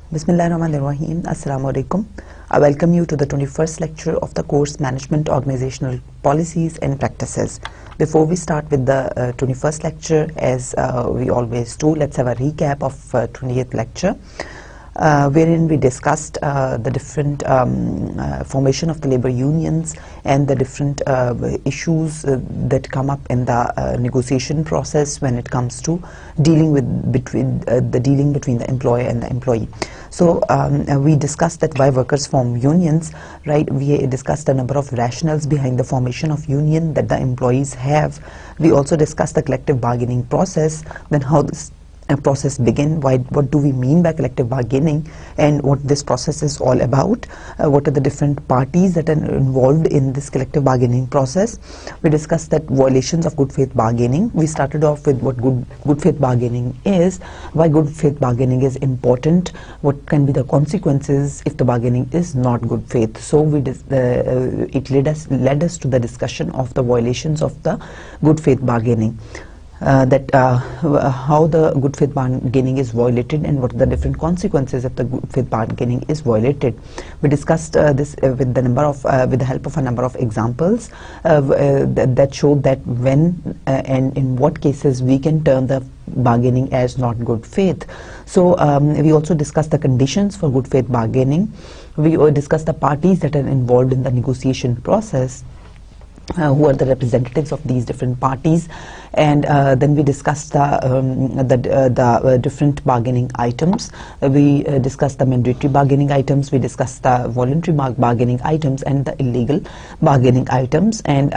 Bismillahirrahmanirrahim. Assalamu alaikum. I welcome you to the 21st lecture of the course Management Organizational Policies and Practices. Before we start with the 21st lecture, as we always do, let's have a recap of 20th lecture, wherein we discussed the different formation of the labor unions and the different issues that come up in the negotiation process when it comes to dealing between the employer and the employee. So we discussed that why workers form unions, right? We discussed a number of rationales behind the formation of union that the employees have. We also discussed the collective bargaining process, then how this process begin, what do we mean by collective bargaining, and what this process is all about, what are the different parties that are involved in this collective bargaining process. We discussed that violations of good faith bargaining. We started off with what good faith bargaining is, why good faith bargaining is important, what can be the consequences if the bargaining is not good faith. So it led us to the discussion of the violations of the good faith bargaining. How the good faith bargaining is violated and what are the different consequences if the good faith bargaining is violated. We discussed this with the help of a number of examples that showed that when and in what cases we can term the bargaining as not good faith. So we also discussed the conditions for good faith bargaining. We discussed the parties that are involved in the negotiation process. Who are the representatives of these different parties, and then we discussed the different bargaining items. We discussed the mandatory bargaining items, we discussed the voluntary bargaining items and the illegal bargaining items, and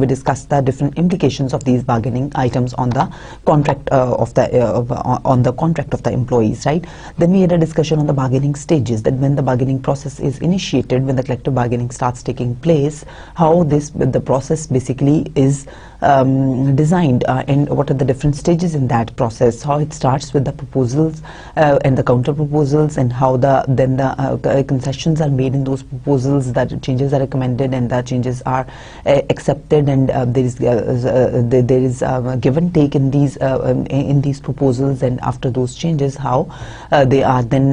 we discussed the different implications of these bargaining items on the contract of the employees, right? Then we had a discussion on the bargaining stages, that when the bargaining process is initiated, when the collective bargaining starts taking place, how the process basically is designed, and what are the different stages in that process, how it starts with the proposals and the counter proposals, and how then the concessions are made in those proposals, that changes are recommended and the changes are accepted, and there is give and take in these proposals, and after those changes how they are then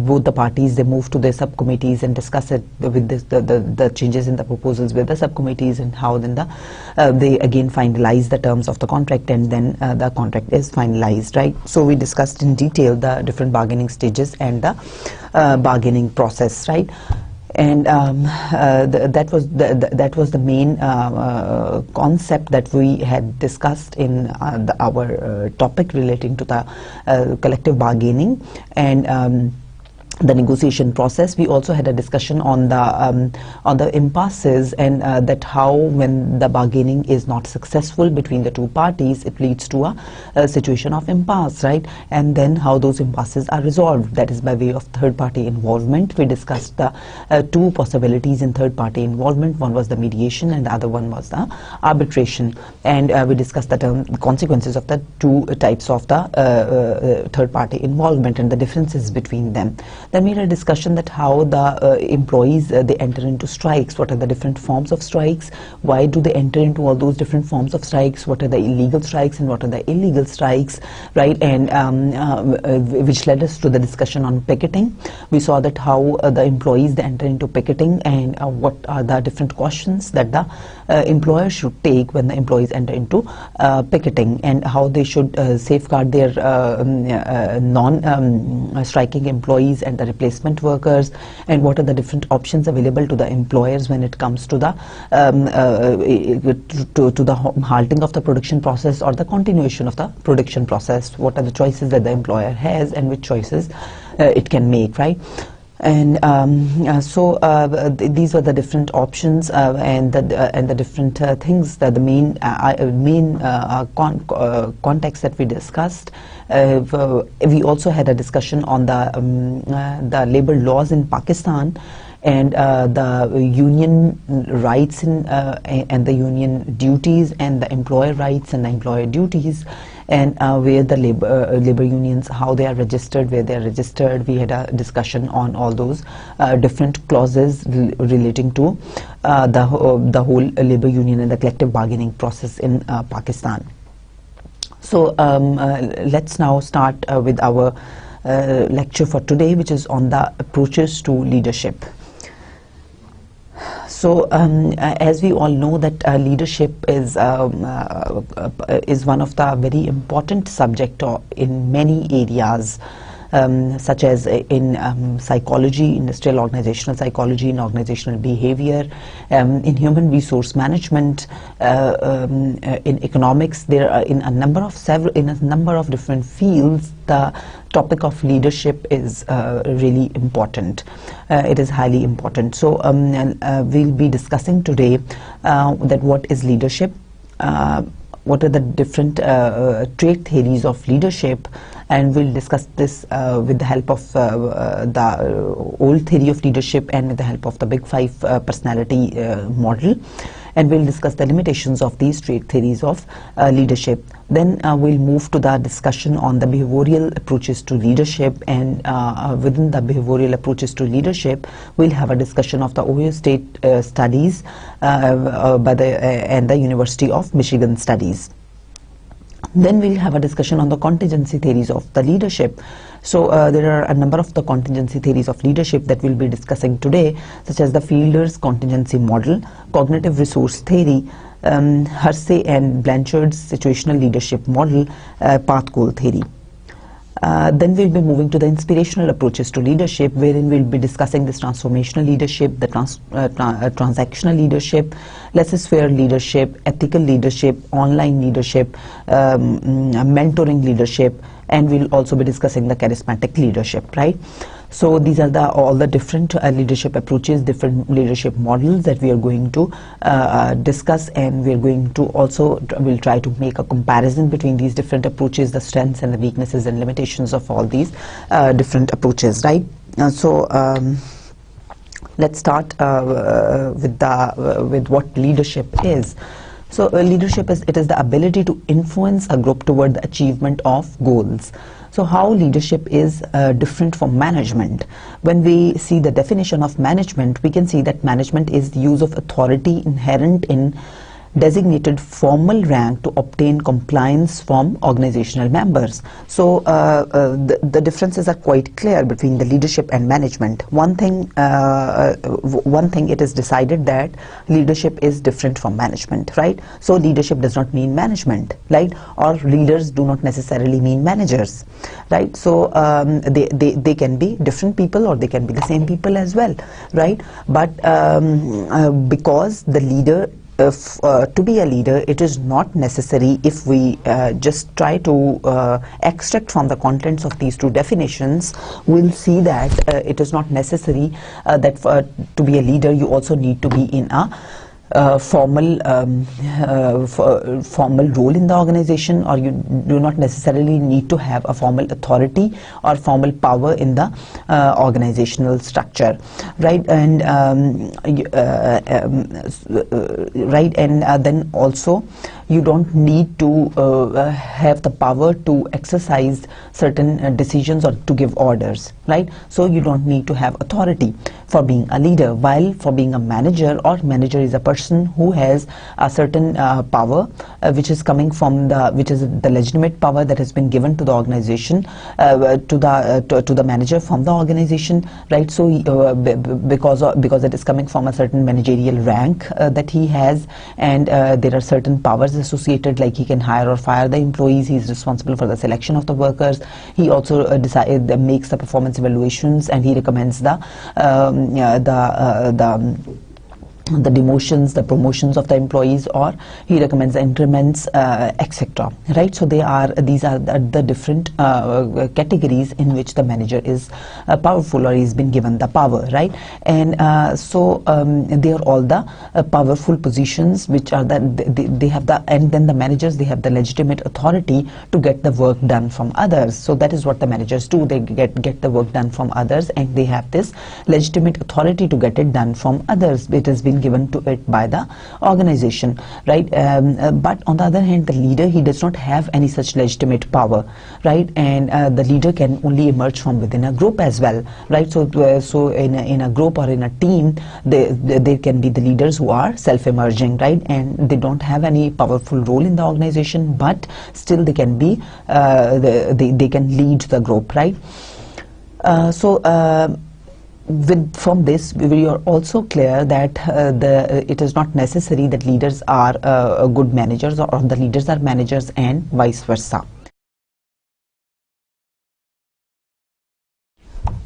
both the parties, they move to their subcommittees and discuss it with the changes in the proposals with the subcommittees, and how then they again finalize the terms of the contract, and then the contract is finalized, right? So we discussed in detail the different bargaining stages and the bargaining process, right? And that was the main concept that we had discussed in our topic relating to the collective bargaining and the negotiation process. We also had a discussion on the impasses, and that how when the bargaining is not successful between the two parties, it leads to a situation of impasse, right? And then how those impasses are resolved, that is by way of third party involvement. We discussed the two possibilities in third party involvement. One was the mediation and the other one was the arbitration, and we discussed the consequences of the two types of the third party involvement and the differences between them. Then we had a discussion that how the employees they enter into strikes, what are the different forms of strikes, why do they enter into all those different forms of strikes, what are the illegal strikes and what are the illegal strikes, right? And which led us to the discussion on picketing. We saw that how the employees they enter into picketing, and what are the different cautions that the employer should take when the employees enter into picketing, and how they should safeguard their non-striking employees and the replacement workers, and what are the different options available to the employers when it comes to the halting of the production process or the continuation of the production process. What are the choices that the employer has and which choices it can make, right? And so these are the different options and the different things that the main context that we discussed. We also had a discussion on the labor laws in Pakistan, and the union rights and the union duties, and the employer rights and the employer duties, and where the labor unions, how they are registered, where they are registered. We had a discussion on all those different clauses relating to the whole labor union and the collective bargaining process in Pakistan. So let's now start with our lecture for today, which is on the approaches to leadership. So as we all know that leadership is one of the very important subject in many areas, such as in psychology, industrial organizational psychology, in organizational behavior, in human resource management, in economics. There are in a number of different fields. The topic of leadership is really important. It is highly important. So we'll be discussing today that what is leadership, what are the different trait theories of leadership, and we'll discuss this with the help of the old theory of leadership and with the help of the Big Five personality model. And we'll discuss the limitations of these trait theories of leadership. Then we'll move to the discussion on the behavioral approaches to leadership, and within the behavioral approaches to leadership, we'll have a discussion of the Ohio State studies and the University of Michigan studies. Then we'll have a discussion on the contingency theories of the leadership. So there are a number of the contingency theories of leadership that we'll be discussing today, such as the Fiedler's contingency model, cognitive resource theory, Hersey and Blanchard's situational leadership model, path goal theory. Then we'll be moving to the inspirational approaches to leadership, wherein we'll be discussing this transformational leadership, the transactional leadership, laissez-faire leadership, ethical leadership, online leadership, mentoring leadership, and we'll also be discussing the charismatic leadership, right? So these are all the different leadership approaches, different leadership models that we are going to discuss, and we're going to also we'll try to make a comparison between these different approaches, the strengths and the weaknesses and limitations of all these different approaches, right? So let's start with what leadership is. So leadership is the ability to influence a group toward the achievement of goals. So how leadership is different from management? When we see the definition of management, we can see that management is the use of authority inherent in designated formal rank to obtain compliance from organizational members. So the differences are quite clear between the leadership and management. One thing it is decided that leadership is different from management, right? So leadership does not mean management, right? Or leaders do not necessarily mean managers, right? So they can be different people, or they can be the same people as well, right? But because the leader, to be a leader, it is not necessary. If we just try to extract from the contents of these two definitions, we'll see that it is not necessary that to be a leader you also need to be in a formal role in the organization, or you do not necessarily need to have a formal authority or formal power in the organizational structure, right? And then also you don't need to have the power to exercise certain decisions or to give orders, right? So you don't need to have authority for being a leader, while for being a manager is a person who has a certain power which is coming from which is the legitimate power that has been given to the organization, to the manager from the organization, right? So because it is coming from a certain managerial rank that he has, and there are certain powers associated, like he can hire or fire the employees, he is responsible for the selection of the workers, he also makes the performance evaluations, and he recommends the demotions, the promotions of the employees, or he recommends the increments, etc. Right? So these are the different categories in which the manager is powerful, or he's been given the power, right? And so they are all the powerful positions which are they have the, and then the managers, they have the legitimate authority to get the work done from others. So that is what the managers do. They get the work done from others, and they have this legitimate authority to get it done from others. It has been position given to it by the organization, right? But on the other hand, the leader, he does not have any such legitimate power, right? And the leader can only emerge from within a group as well, right? So in a group or in a team, there can be the leaders who are self-emerging, right? And they don't have any powerful role in the organization, but still they can be they can lead the group, right? From this, we are also clear that it is not necessary that leaders are good managers, or the leaders are managers, and vice versa.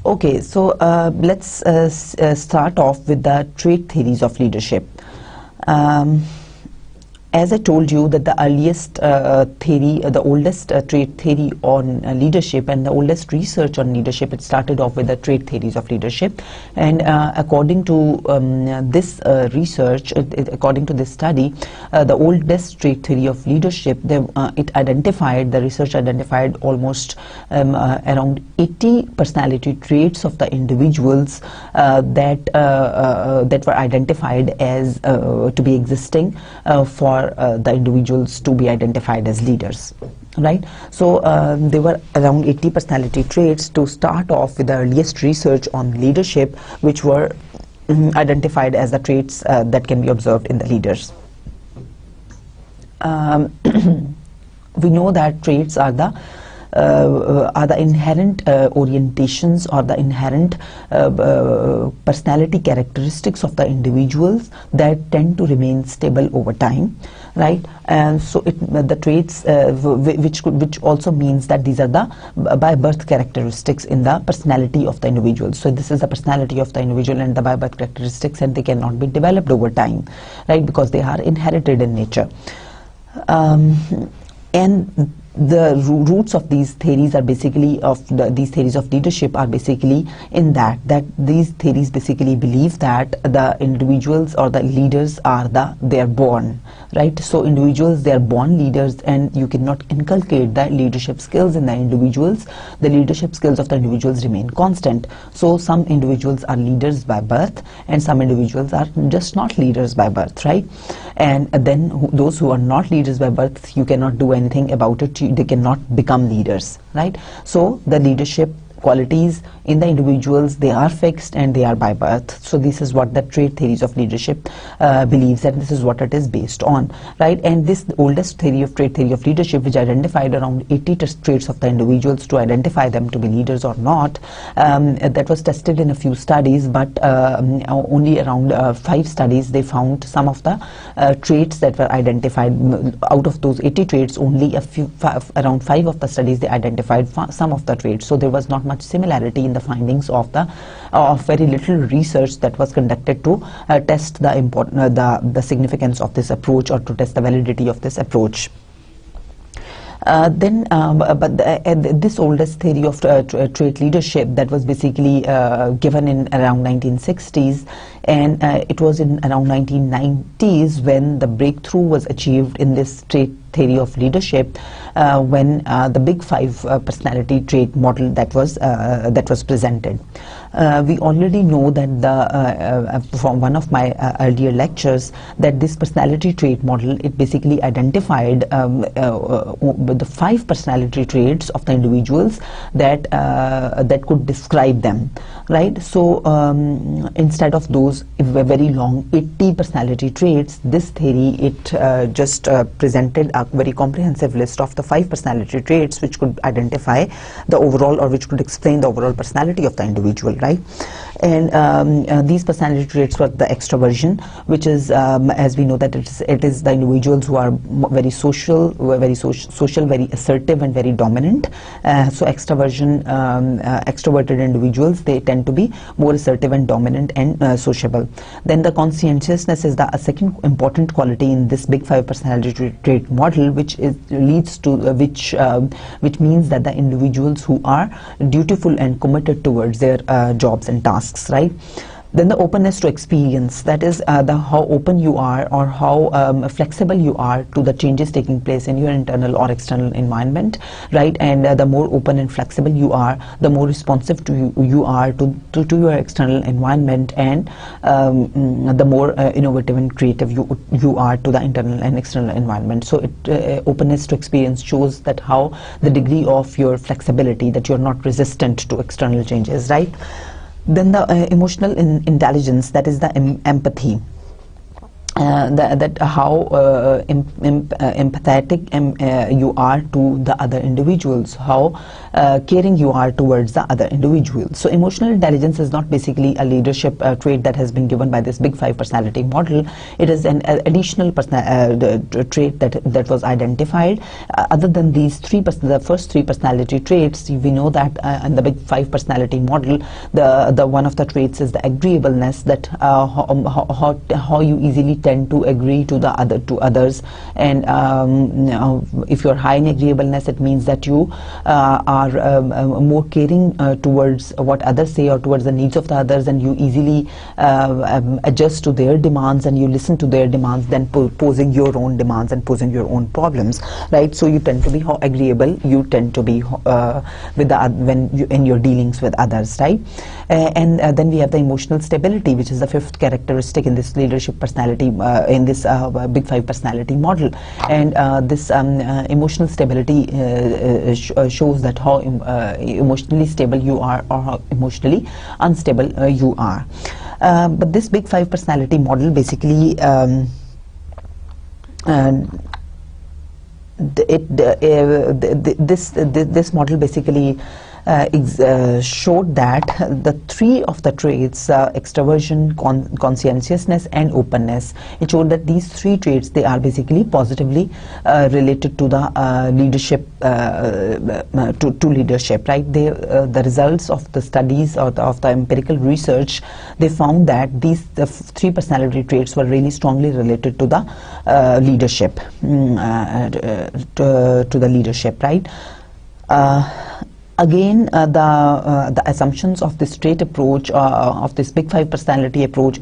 Okay, so let's start off with the trait theories of leadership. As I told you that the earliest theory, the oldest trait theory on leadership, and the oldest research on leadership, it started off with the trait theories of leadership. And according to this research, according to this study, the oldest trait theory of leadership, the research identified almost around 80 personality traits of the individuals that were identified as to be existing for the individuals to be identified as leaders, right? So there were around 80 personality traits to start off with the earliest research on leadership, which were identified as the traits that can be observed in the leaders. We know that traits are the inherent orientations or the inherent personality characteristics of the individuals that tend to remain stable over time, right? And so the traits which also means that these are the by birth characteristics in the personality of the individual. So this is the personality of the individual and the by birth characteristics, and they cannot be developed over time, right? Because they are inherited in nature. And the roots of these theories are basically these theories of leadership are basically in that these theories basically believe that the individuals or the leaders are they are born, right? So individuals, they are born leaders, and you cannot inculcate the leadership skills in the individuals. The leadership skills of the individuals remain constant. So some individuals are leaders by birth, and some individuals are just not leaders by birth, right? And then those who are not leaders by birth, you cannot do anything about it. They cannot become leaders, right? So the leadership qualities in the individuals, they are fixed and they are by birth. So this is what the trait theories of leadership believes, and this is what it is based on, right? And this oldest trait theory of leadership, which identified around 80 traits of the individuals to identify them to be leaders or not, that was tested in a few studies, but only around 5 studies they found some of the traits that were identified. Out of those 80 traits, only around 5 of the studies they identified some of the traits. So there was not much similarity in the findings of very little research that was conducted to test the significance of this approach, or to test the validity of this approach. This oldest theory of trait leadership, that was basically given in around 1960s, and it was in around 1990s when the breakthrough was achieved in this trait theory of leadership, when the Big 5 personality trait model that was presented. We already know that from one of my earlier lectures, that this personality trait model, it basically identified the 5 personality traits of the individuals that could describe them, right? So instead of those very long 80 personality traits, this theory, it just presented a very comprehensive list of the 5 personality traits which could identify the overall, or which could explain the overall personality of the individual, right? And these personality traits were the extroversion, which is, as we know, that it is the individuals who are very social, very assertive and very dominant. So extroversion, extroverted individuals, they tend to be more assertive and dominant and sociable. Then the conscientiousness is a second important quality in this Big 5 personality trait model, which means that the individuals who are dutiful and committed towards their jobs and tasks, right? Then the openness to experience, that is how open you are or how flexible you are to the changes taking place in your internal or external environment, right? And the more open and flexible you are, the more responsive you are to your external environment, and the more innovative and creative you are to the internal and external environment. So openness to experience shows that how the degree of your flexibility, that you're not resistant to external changes, right? Then the emotional intelligence, that is the empathy. That how empathetic you are to the other individuals, how caring you are towards the other individuals. So emotional intelligence is not basically a leadership trait that has been given by this Big Five personality model. It is an additional trait that was identified. Other than these the first three personality traits, we know that in the Big Five personality model, the one of the traits is the agreeableness, that how you easily tend to agree to others, and if you're high in agreeableness, it means that you are more caring towards what others say or towards the needs of the others, and you easily adjust to their demands and you listen to their demands than posing your own demands and posing your own problems, right? So you tend to be how agreeable you tend to be with in your dealings with others, right? And then we have the emotional stability, which is the fifth characteristic in this leadership personality, in this Big Five personality model. And this emotional stability shows that how emotionally stable you are or how emotionally unstable you are. But this Big Five personality model basically this model basically showed that the three of the traits, extroversion, conscientiousness and openness, it showed that these three traits, they are basically positively related to the leadership, to leadership, right? The results of the studies or of the empirical research, they found that the three personality traits were really strongly related to the leadership, to the leadership, right? Again, the assumptions of this trait approach, of this Big Five personality approach,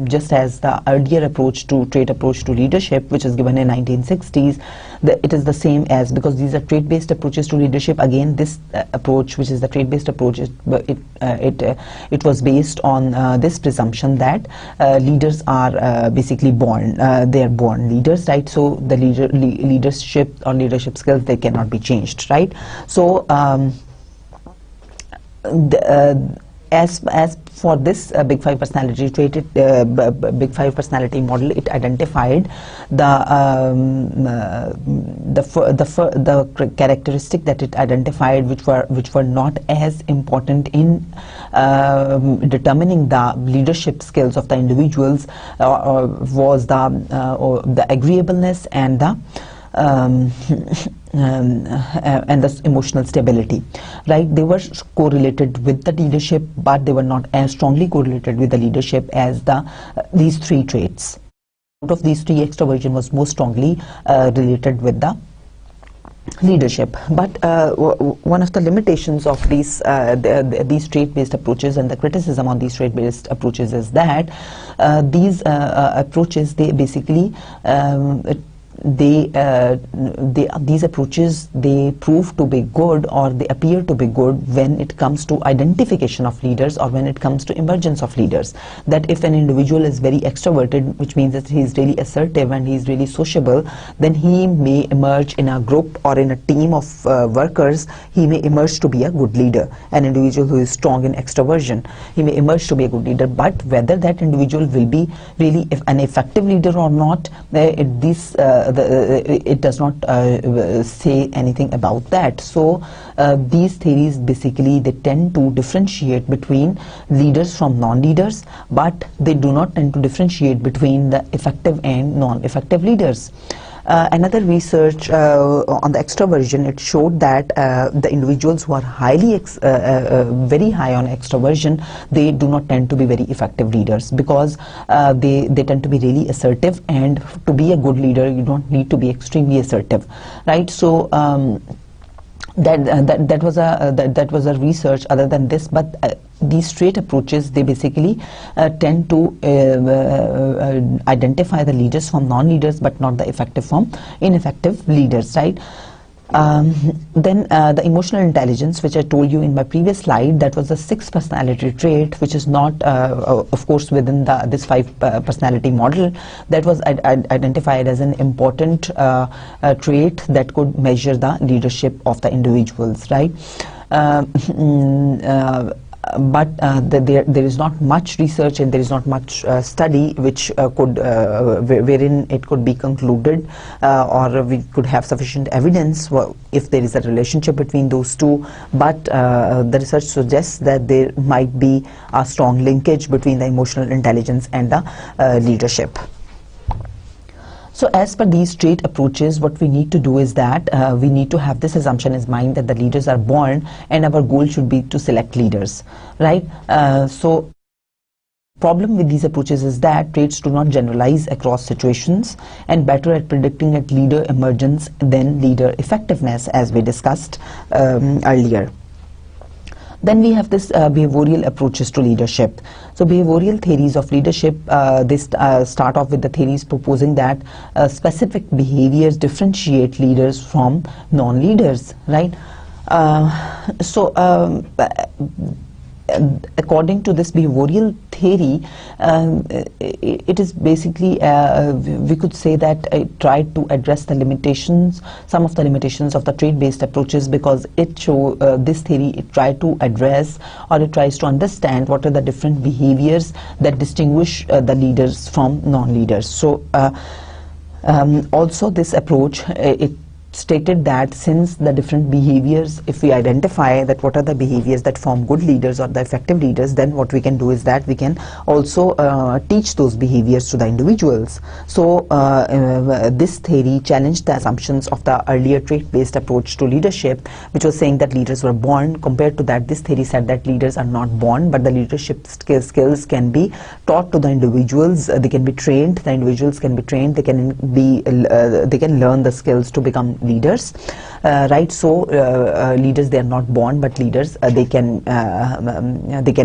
just as the earlier approach to trait approach to leadership, which is given in 1960s, it is the same as, because these are trait-based approaches to leadership. Again, this approach, which is the trait-based approach, it was based on this presumption that leaders are basically born, they are born leaders, right? So the leadership or leadership skills, they cannot be changed, right? So as for this Big Five personality trait, Big Five personality model, it identified the characteristic that it identified, which were not as important in determining the leadership skills of the individuals, was the agreeableness and the emotional stability, right? They were correlated with the leadership, but they were not as strongly correlated with the leadership as these three traits. Out of these three, extroversion was most strongly related with the leadership. But one of the limitations of these trait-based approaches and the criticism on these trait-based approaches is that these approaches, they basically these approaches, they prove to be good, or they appear to be good when it comes to identification of leaders, or when it comes to emergence of leaders. That if an individual is very extroverted, which means that he is really assertive and he is really sociable, then he may emerge in a group or in a team of workers, he may emerge to be a good leader. An individual who is strong in extroversion, he may emerge to be a good leader. But whether that individual will be really an effective leader or not, it does not say anything about that. So these theories basically, they tend to differentiate between leaders from non-leaders, but they do not tend to differentiate between the effective and non-effective leaders. Another research on the extroversion, it showed that the individuals who are very high on extroversion, they do not tend to be very effective leaders, because they tend to be really assertive, and to be a good leader, you don't need to be extremely assertive, right? So that was a research other than this, but these straight approaches, they basically tend to identify the leaders from non-leaders, but not the effective from ineffective leaders, right? Then the emotional intelligence, which I told you in my previous slide, that was the sixth personality trait, which is not, of course, within this five personality model. That was identified as an important trait that could measure the leadership of the individuals, right? But there is not much research and there is not much study which wherein it could be concluded or we could have sufficient evidence if there is a relationship between those two. But the research suggests that there might be a strong linkage between the emotional intelligence and the leadership. So as per these trait approaches, what we need to do is that we need to have this assumption in mind that the leaders are born, and our goal should be to select leaders, right? So problem with these approaches is that traits do not generalize across situations and better at predicting at leader emergence than leader effectiveness, as we discussed earlier. Then we have this behavioral approaches to leadership. So behavioral theories of leadership, they start off with the theories proposing that specific behaviors differentiate leaders from non-leaders, right? According to this behavioral theory, it is basically, we could say that it tried to address the limitations, some of the limitations of the trait-based approaches, because this theory, it tried to address, or it tries to understand what are the different behaviors that distinguish the leaders from non-leaders. So also this approach, it stated that since the different behaviors, if we identify that what are the behaviors that form good leaders or the effective leaders, then what we can do is that we can also teach those behaviors to the individuals. So this theory challenged the assumptions of the earlier trait-based approach to leadership, which was saying that leaders were born. Compared to that, this theory said that leaders are not born, but the leadership skills can be taught to the individuals. They can be trained. The individuals can be trained. They can learn the skills to become leaders, right? So leaders, they are not born, but leaders, they can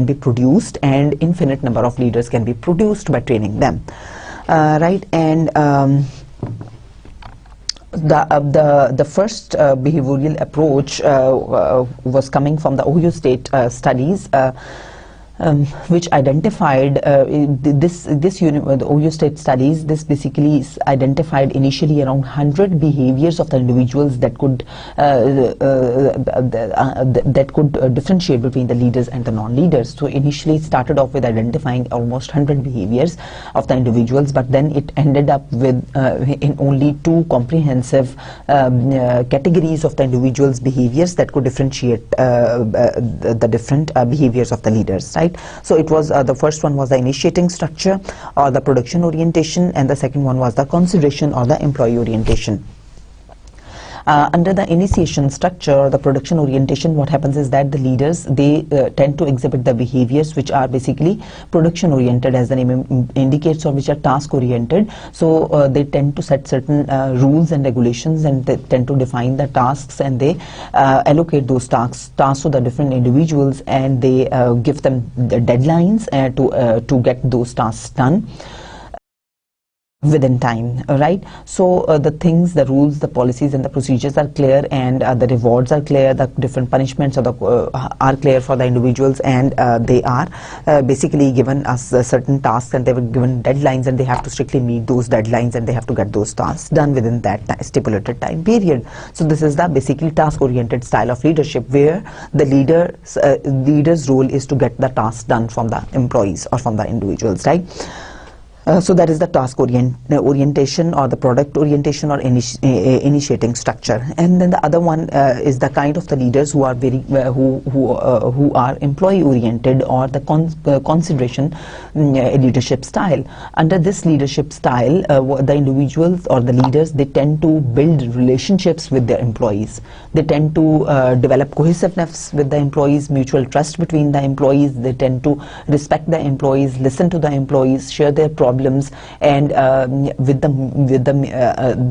be produced, and infinite number of leaders can be produced by training them, right? And the first behavioral approach was coming from the Ohio State studies, which identified the Ohio State studies. This basically identified initially around 100 behaviors of the individuals that could differentiate between the leaders and the non-leaders. So initially it started off with identifying almost 100 behaviors of the individuals, but then it ended up with in only 2 comprehensive categories of the individuals' behaviors that could differentiate the different behaviors of the leaders, right? So it was the first one was the initiating structure or the production orientation, and the second one was the consideration or the employee orientation. Under the initiation structure or the production orientation, what happens is that the leaders, they tend to exhibit the behaviors which are basically production oriented, as the name indicates, or which are task oriented. So they tend to set certain rules and regulations, and they tend to define the tasks, and they allocate those tasks to the different individuals, and they give them the deadlines to get those tasks done within time, right? So the things, the rules, the policies and the procedures are clear, and the rewards are clear, the different punishments are clear for the individuals, and they are basically given us certain tasks, and they were given deadlines, and they have to strictly meet those deadlines, and they have to get those tasks done within that stipulated time period. So this is the basically task-oriented style of leadership, where the leader's role is to get the task done from the employees or from the individuals, right? So that is the task orientation or the product orientation or initiating structure. And then the other one is the kind of the leaders who are who are employee oriented, or the consideration leadership style. Under this leadership style, the individuals or the leaders, they tend to build relationships with their employees. They tend to develop cohesiveness with the employees, mutual trust between the employees. They tend to respect the employees, listen to the employees, share their problems problems, and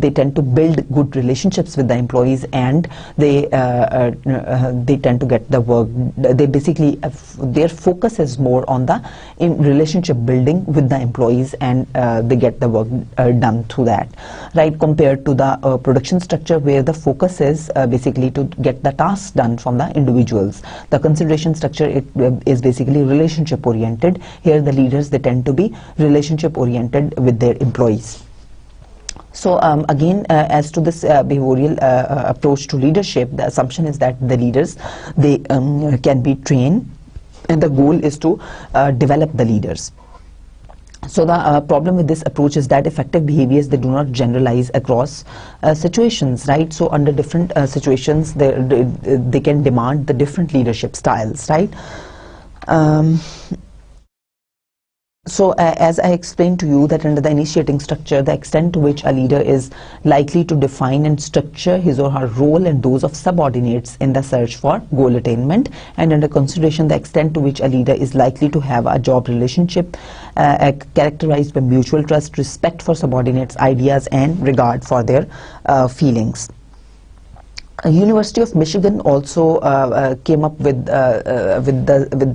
they tend to build good relationships with the employees, and they tend to get the work. They basically their focus is more on the relationship building with the employees, and they get the work done through that, right, compared to the production structure, where the focus is basically to get the tasks done from the individuals. The consideration structure is basically relationship oriented. Here the leaders, they tend to be relationship oriented with their employees. So again, as to this behavioral approach to leadership, the assumption is that the leaders, they can be trained, and the goal is to develop the leaders. So the problem with this approach is that effective behaviors, they do not generalize across situations, right? So under different situations, they can demand the different leadership styles, right? So as I explained to you, that under the initiating structure, the extent to which a leader is likely to define and structure his or her role and those of subordinates in the search for goal attainment, and under consideration, the extent to which a leader is likely to have a job relationship characterized by mutual trust, respect for subordinates' ideas, and regard for their feelings. University of Michigan also came up with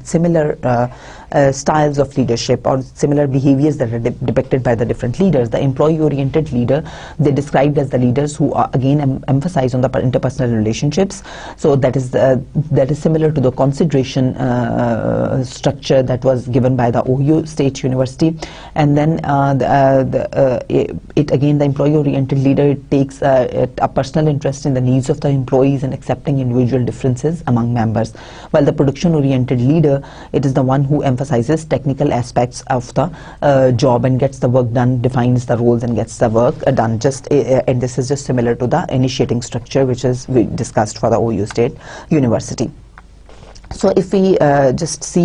similar styles of leadership, or similar behaviors that are depicted by the different leaders. The employee-oriented leader, they described as the leaders who are, again, emphasize on the interpersonal relationships. So that is similar to the consideration structure that was given by the Ohio State University. And then again, the employee-oriented leader, it takes a personal interest in the needs of the employees and accepting individual differences among members, while the production-oriented leader, it is the one who emphasizes technical aspects of the job and gets the work done, defines the roles and gets the work done. And this is just similar to the initiating structure, which is we discussed for the Ohio State University. So if we just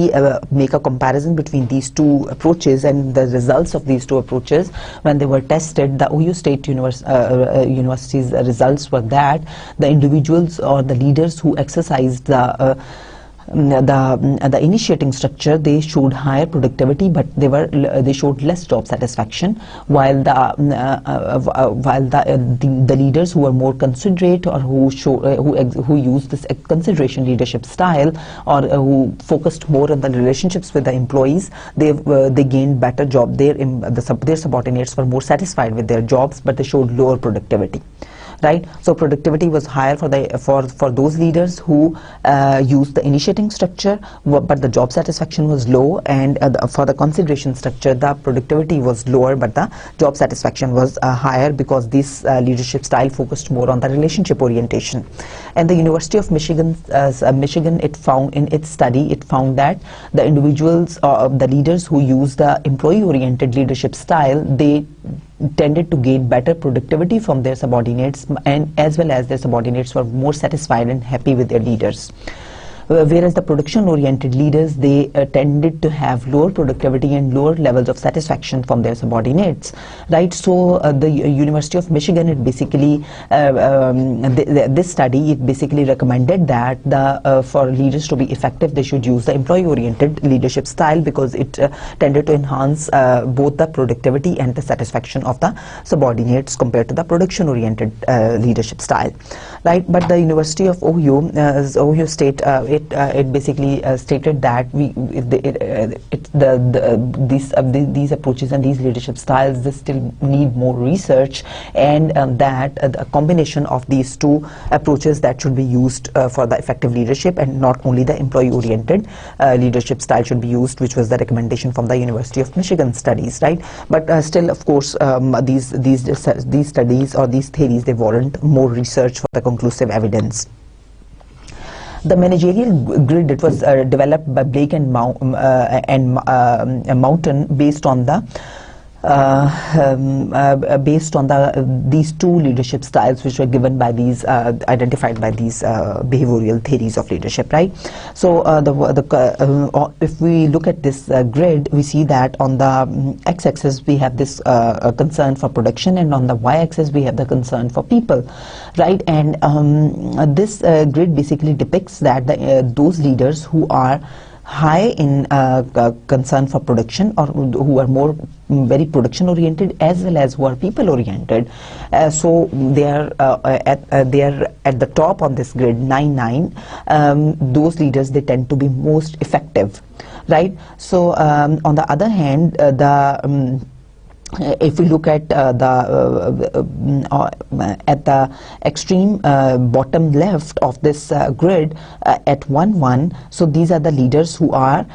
make a comparison between these two approaches and the results of these two approaches, when they were tested, the Ohio State University's results were that the individuals or the leaders who exercised the initiating structure, they showed higher productivity, but they showed less job satisfaction, while the leaders who were more considerate, or who used this consideration leadership style, or who focused more on the relationships with the employees, they gained better job. Their subordinates were more satisfied with their jobs, but they showed lower productivity. Right, so productivity was higher for those leaders who used the initiating structure, but the job satisfaction was low, and for the consideration structure, the productivity was lower, but the job satisfaction was higher, because this leadership style focused more on the relationship orientation. And the University of Michigan, it found in its study, it found that the individuals, the leaders who used the employee-oriented leadership style, they tended to gain better productivity from their subordinates, and as well as their subordinates were more satisfied and happy with their leaders. Whereas the production-oriented leaders, they tended to have lower productivity and lower levels of satisfaction from their subordinates, right? So the University of Michigan, it basically, this study, it basically recommended that for leaders to be effective, they should use the employee-oriented leadership style, because it tended to enhance both the productivity and the satisfaction of the subordinates compared to the production-oriented leadership style, right? But the University of Ohio State, it basically stated that these approaches and these leadership styles, they still need more research, and that a combination of these two approaches that should be used for the effective leadership, and not only the employee-oriented leadership style should be used, which was the recommendation from the University of Michigan studies, right? But still, of course, these studies or these theories, they warrant more research for the conclusive evidence. The managerial grid, it was developed by Blake and Mountain based on these two leadership styles, which were given by these identified by these behavioral theories of leadership, right? So if we look at this grid, we see that on the x-axis we have this concern for production, and on the y-axis we have the concern for people, right? And this grid basically depicts that those leaders who are high in concern for production, or who are more very production oriented as well as who are people oriented. So they are at the top on this grid, 9-9. Those leaders, they tend to be most effective, right? So on the other hand, if we look at the extreme bottom left of this grid at 1-1, so these are the leaders who are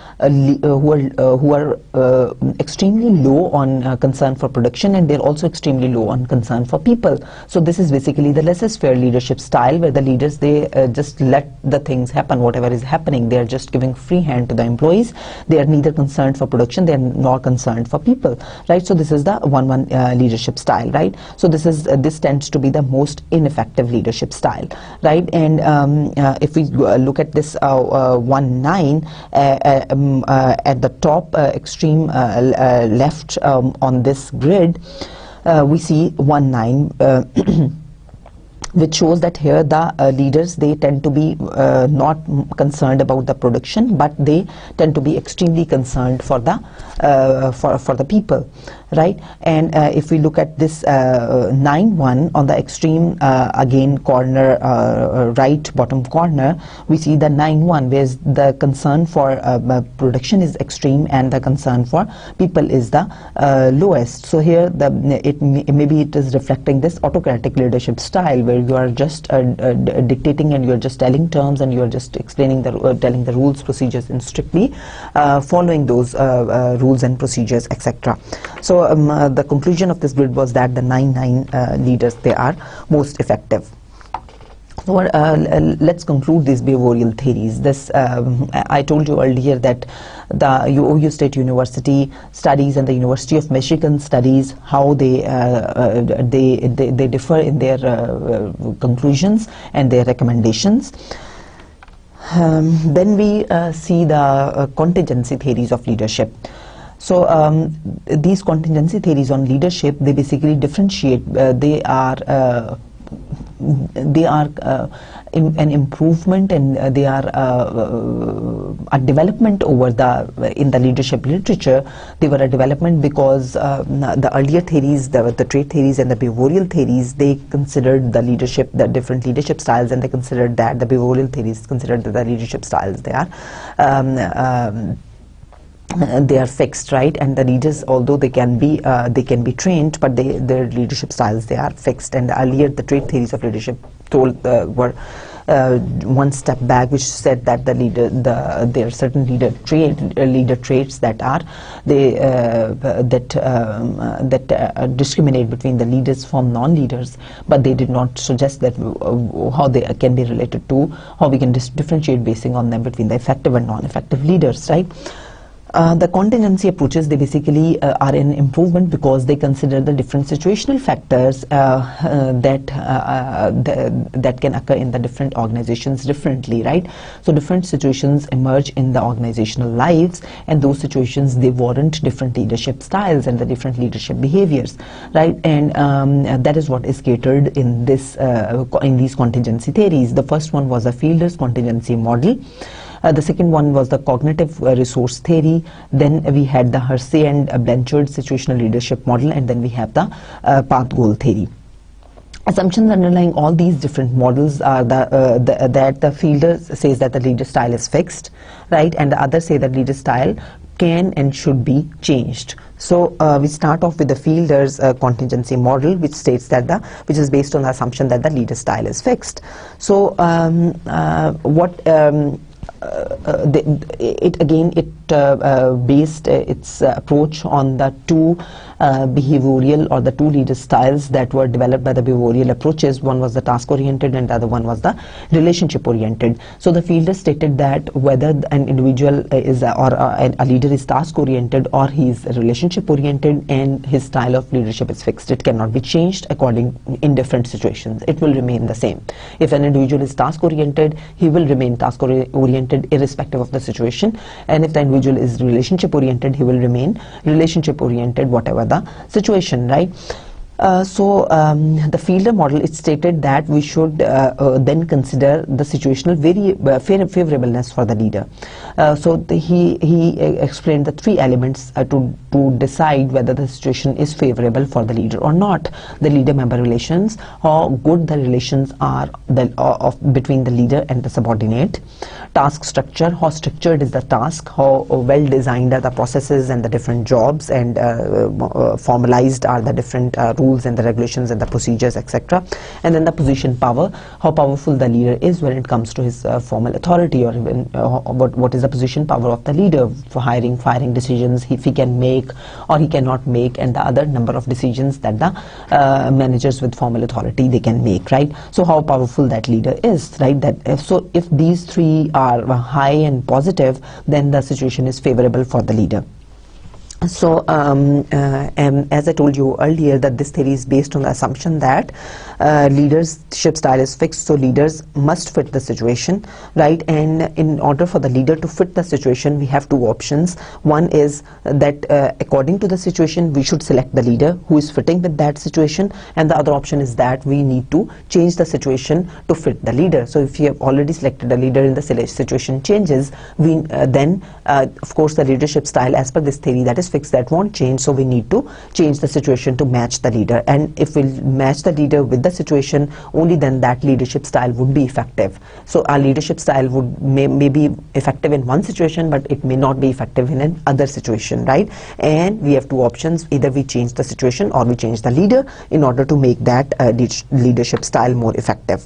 extremely low on concern for production, and they're also extremely low on concern for people. So this is basically the laissez-faire leadership style, where the leaders, they just let the things happen, whatever is happening. They are just giving free hand to the employees. They are neither concerned for production, they are nor concerned for people, right? So this is the 1-1 leadership style, right? So this tends to be the most ineffective leadership style, right? And if we look at this 1-9 at the top extreme left on this grid, we see 1-9. Which shows that here the leaders, they tend to be not concerned about the production, but they tend to be extremely concerned for the people, right? And if we look at this 9-1 on the extreme again corner, right bottom corner, we see the 9-1, where the concern for production is extreme and the concern for people is the lowest. So here maybe it is reflecting this autocratic leadership style, where you are just dictating, and you are just telling terms, and you are just explaining telling the rules, procedures, and strictly following those rules and procedures, etc. So the conclusion of this grid was that the 9-9 leaders, they are most effective. So let's conclude these behavioral theories. This I told you earlier that the Ohio State University studies and the University of Michigan studies, how they differ in their conclusions and their recommendations. Then we see the contingency theories of leadership. So these contingency theories on leadership, they basically differentiate. They are an improvement, and they are a development over in the leadership literature. They were a development because the earlier theories, the trait theories and the behavioral theories, they considered the different leadership styles, and they considered that the behavioral theories considered that the leadership styles, they are fixed, right? And the leaders, although they can be trained, but their leadership styles, they are fixed. And earlier the trait theories of leadership were one step back, which said that there are certain leader traits that discriminate between the leaders from non-leaders, but they did not suggest that how they can be related to, how we can differentiate basing on them between the effective and non-effective leaders, right? The contingency approaches, they basically are an improvement because they consider the different situational factors that can occur in the different organizations differently, right? So different situations emerge in the organizational lives, and those situations, they warrant different leadership styles and the different leadership behaviors, right? And that is what is catered in these contingency theories. The first one was a Fiedler's contingency model. The second one was the cognitive resource theory. Then we had the Hersey and Blanchard situational leadership model, and then we have the path goal theory. Assumptions underlying all these different models are that the Fiedler says that the leader style is fixed, right, and the others say that leader style can and should be changed. So we start off with the Fiedler's contingency model, which states that which is based on the assumption that the leader style is fixed. So it based its approach on the two behavioral or the two leader styles that were developed by the behavioral approaches. One was the task oriented and the other one was the relationship oriented. So the Fiedler stated that whether an individual is a leader is task oriented or he is relationship oriented, and his style of leadership is fixed. It cannot be changed in different situations. It will remain the same. If an individual is task oriented, he will remain task oriented irrespective of the situation, and if the individual is relationship oriented, he will remain relationship oriented whatever the situation, right? The Fiedler model, it stated that we should then consider the situational favorableness for the leader. He explained the three elements to decide whether the situation is favorable for the leader or not. The leader-member relations, how good the relations are between the leader and the subordinate. Task structure, how structured is the task, how well designed are the processes and the different jobs, and formalized are the different rules and the regulations and the procedures, etc. And then the position power, how powerful the leader is when it comes to his formal authority, or even what is the position power of the leader for hiring, firing decisions, if he can make or he cannot make, and the other number of decisions that the managers with formal authority they can make, right? So how powerful that leader is, right? So if these three are high and positive, then the situation is favorable for the leader. So as I told you earlier, that this theory is based on the assumption that leadership style is fixed, so leaders must fit the situation, right? And in order for the leader to fit the situation, we have two options. One is that according to the situation, we should select the leader who is fitting with that situation, and the other option is that we need to change the situation to fit the leader. So if you have already selected a leader and the situation changes, then of course the leadership style as per this theory, that is fixed, that won't change, so we need to change the situation to match the leader. And if we match the leader with the situation, only then that leadership style would be effective. So our leadership style may be effective in one situation, but it may not be effective in another situation, right? And we have two options: either we change the situation or we change the leader in order to make that leadership style more effective.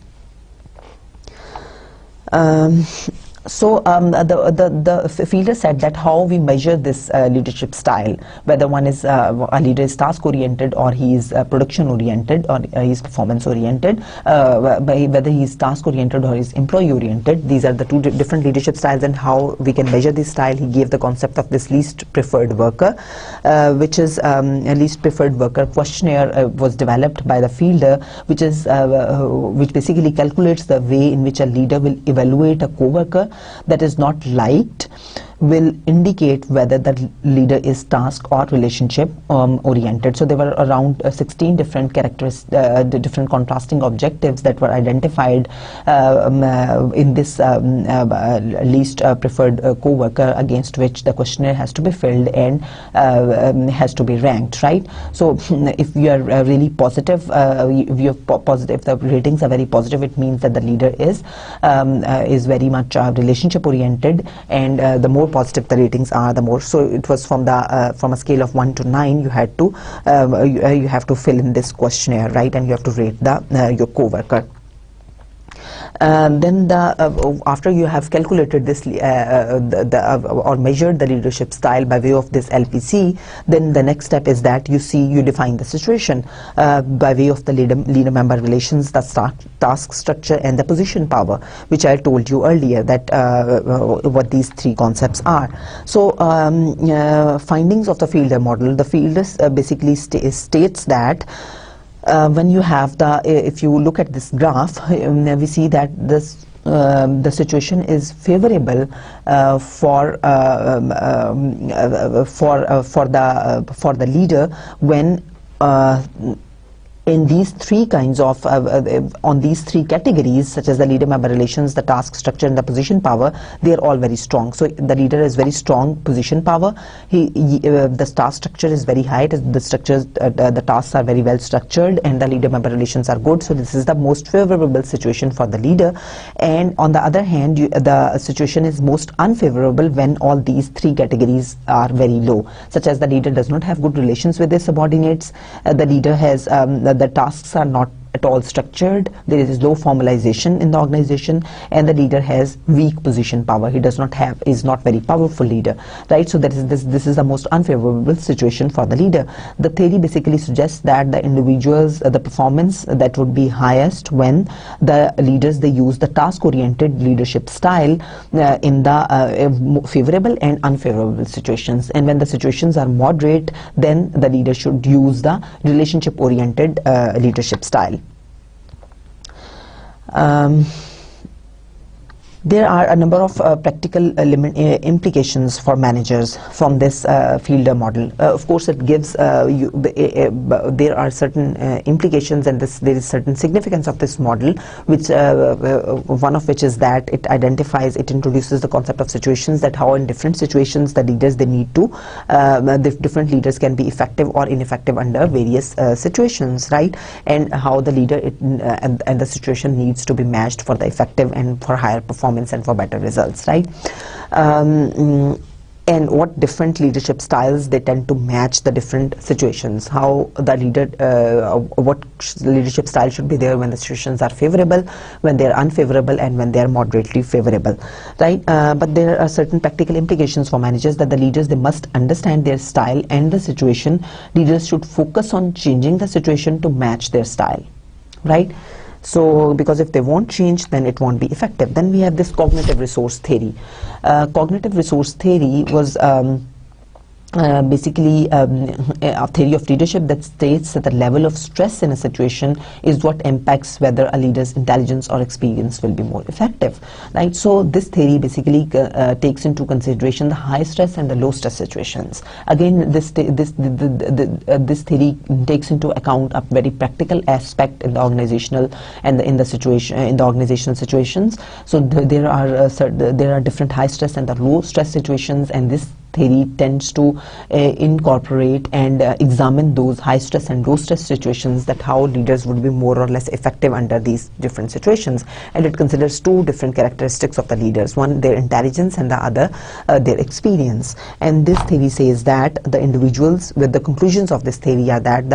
The Fiedler said that how we measure this leadership style, whether one is a leader is task oriented, or he is production oriented, or he is performance oriented, whether he is task oriented or he is employee oriented. These are the two different leadership styles, and how we can measure this style. He gave the concept of this least preferred worker, which is a least preferred worker questionnaire was developed by the Fiedler, which basically calculates the way in which a leader will evaluate a co-worker that is not liked, will indicate whether the leader is task or relationship oriented. So there were around 16 different different contrasting objectives that were identified in this least preferred co-worker, against which the questionnaire has to be filled and has to be ranked, right? So if you are really positive, if the ratings are very positive, it means that the leader is very much relationship oriented, and the more positive the ratings are, the more. So it was from a scale of 1 to 9, you had to you have to fill in this questionnaire, right? And you have to rate your co-worker. Then after you have calculated this or measured the leadership style by way of this LPC, then the next step is that you define the situation by way of the leader member relations, the task structure, and the position power, which I told you earlier that what these three concepts are. So findings of the Fiedler model. The Fiedler basically states that when you have if you look at this graph, we see that the situation is favorable for the leader when in these three kinds of on these three categories, such as the leader member relations, the task structure, and the position power, they are all very strong. So the leader has very strong position power. The task structure is very high. The tasks are very well structured, and the leader member relations are good. So this is the most favorable situation for the leader. And on the other hand, the situation is most unfavorable when all these three categories are very low, such as the leader does not have good relations with his subordinates. The leader has the tasks are not at all structured, there is low formalization in the organization, and the leader has weak position power. He is not very powerful leader, right? So that is this is the most unfavorable situation for the leader. The theory basically suggests that the individuals, the performance that would be highest when the leaders, they use the task oriented leadership style in the favorable and unfavorable situations, and when the situations are moderate, then the leader should use the relationship oriented leadership style. There are a number of practical implications for managers from this Fiedler model. Of course, it gives there are certain implications, and there is certain significance of this model, which one of which is that it introduces the concept of situations, that how in different situations the leaders they need to different leaders can be effective or ineffective under various situations, right? And how the leader and the situation needs to be matched for the effective and for higher performance and for better results, right? And what different leadership styles they tend to match the different situations, how the leader what leadership style should be there when the situations are favorable, when they are unfavorable, and when they are moderately favorable, right? But there are certain practical implications for managers, that the leaders they must understand their style and the situation. Leaders should focus on changing the situation to match their style, right? So, because if they won't change, then it won't be effective. Then we have this cognitive resource theory. Cognitive resource theory was basically a theory of leadership that states that the level of stress in a situation is what impacts whether a leader's intelligence or experience will be more effective, right? So this theory basically takes into consideration the high stress and the low stress situations. Again, this theory takes into account a very practical aspect in the organizational and in the organizational situations. So there are different high stress and the low stress situations, and this theory tends to incorporate and examine those high stress and low stress situations, that how leaders would be more or less effective under these different situations. And it considers two different characteristics of the leaders, one their intelligence and the other their experience. And this theory says that the individuals, with the conclusions of this theory are that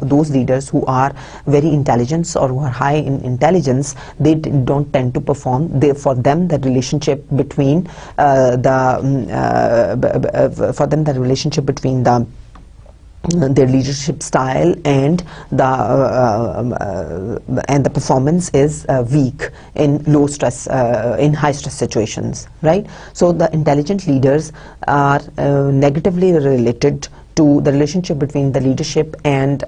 those leaders who are very intelligent or who are high in intelligence, they don't tend to perform. For them the relationship between their leadership style and the performance is weak in low stress in high stress situations, right? So the intelligent leaders are negatively related to the relationship between the leadership and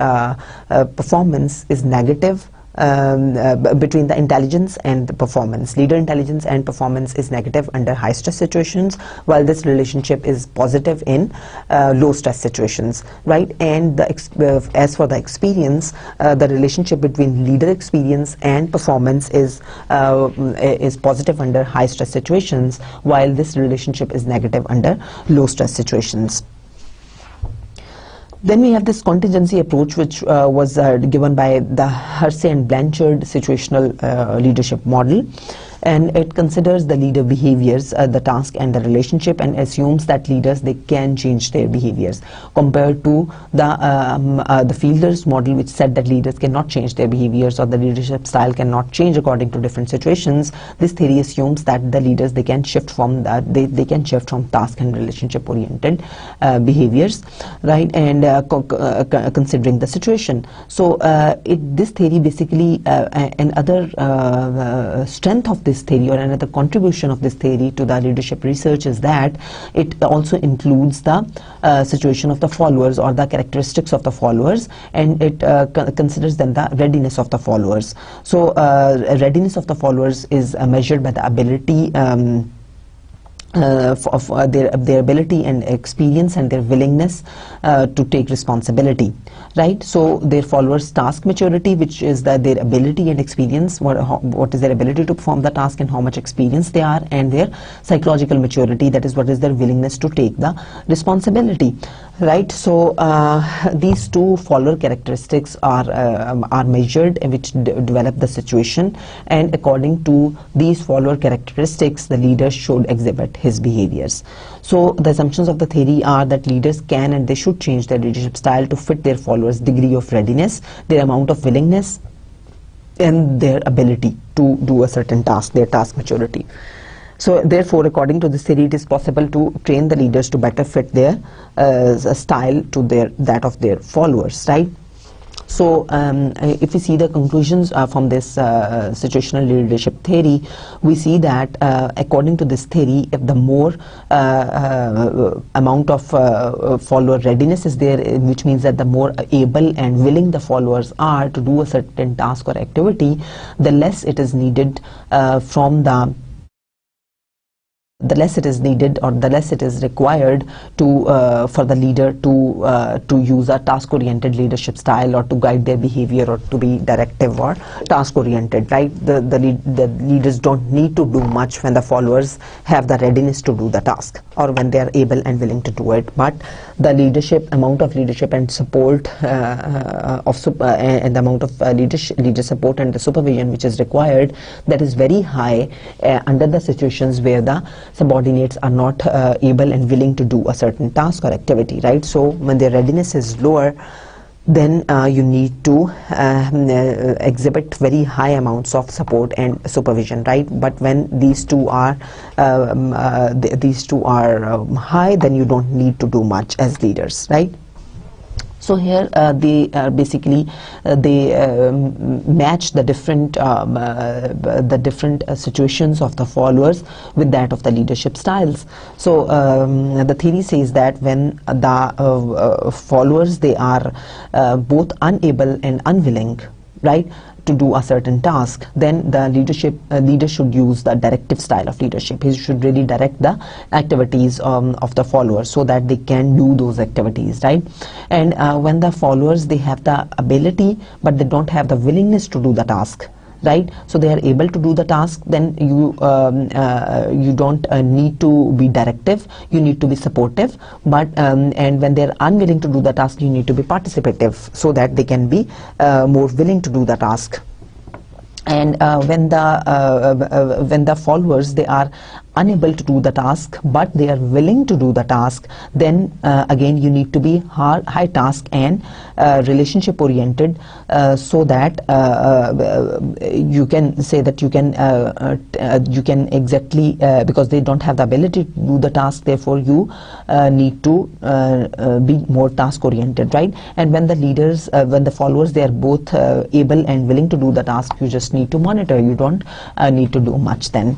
performance is negative. Between the intelligence and the performance. Leader intelligence and performance is negative under high stress situations, while this relationship is positive in low stress situations, right? And as for the experience, the relationship between leader experience and performance is positive under high stress situations, while this relationship is negative under low stress situations. Then we have this contingency approach, which was given by the Hersey and Blanchard situational leadership model. And it considers the leader behaviors, the task and the relationship, and assumes that leaders they can change their behaviors, compared to the Fiedler's model, which said that leaders cannot change their behaviors or the leadership style cannot change according to different situations. This theory assumes that the leaders they can shift from they can shift from task and relationship oriented behaviors, right? And considering the situation. So this theory basically another strength of this theory, or another contribution of this theory to the leadership research, is that it also includes the situation of the followers, or the characteristics of the followers, and it considers then the readiness of the followers. So readiness of the followers is measured by the ability of their ability and experience and their willingness to take responsibility, right? So their followers' task maturity, which is their ability and experience, what is their ability to perform the task and how much experience they are, and their psychological maturity, that is what is their willingness to take the responsibility, right? So these two follower characteristics are measured, which develop the situation, and according to these follower characteristics the leader should exhibit his behaviors. So the assumptions of the theory are that leaders can and they should change their leadership style to fit their followers' degree of readiness, their amount of willingness, and their ability to do a certain task, their task maturity. So therefore, according to this theory, it is possible to train the leaders to better fit their style to that of their followers, right? So if we see the conclusions from this situational leadership theory, we see that according to this theory, if the more amount of follower readiness is there, which means that the more able and willing the followers are to do a certain task or activity, the less it is needed from the the less it is needed or the less it is required to for the leader to use a task-oriented leadership style or to guide their behavior or to be directive or task-oriented, right? The leaders don't need to do much when the followers have the readiness to do the task or when they are able and willing to do it. But the amount of leadership and support and the amount of leader support and the supervision which is required, that is very high under the situations where the subordinates are not able and willing to do a certain task or activity, right? So when their readiness is lower, then you need to exhibit very high amounts of support and supervision, right? But when these two are high, then you don't need to do much as leaders, right? So here they basically match the different situations of the followers with that of the leadership styles. So the theory says that when the followers, they are both unable and unwilling, right, to do a certain task, then the leader should use the directive style of leadership. He should really direct the activities of the followers so that they can do those activities, right? And when the followers, they have the ability but they don't have the willingness to do the task, right? So they are able to do the task, then you don't need to be directive, you need to be supportive. But and when they are unwilling to do the task, you need to be participative so that they can be more willing to do the task. And when the followers, they are unable to do the task but they are willing to do the task, then again you need to be high task and relationship oriented, so that you can say that you can exactly because they don't have the ability to do the task, therefore you need to be more task oriented, right? And when the leaders, when the followers, they are both able and willing to do the task, you just need to monitor, you don't need to do much then.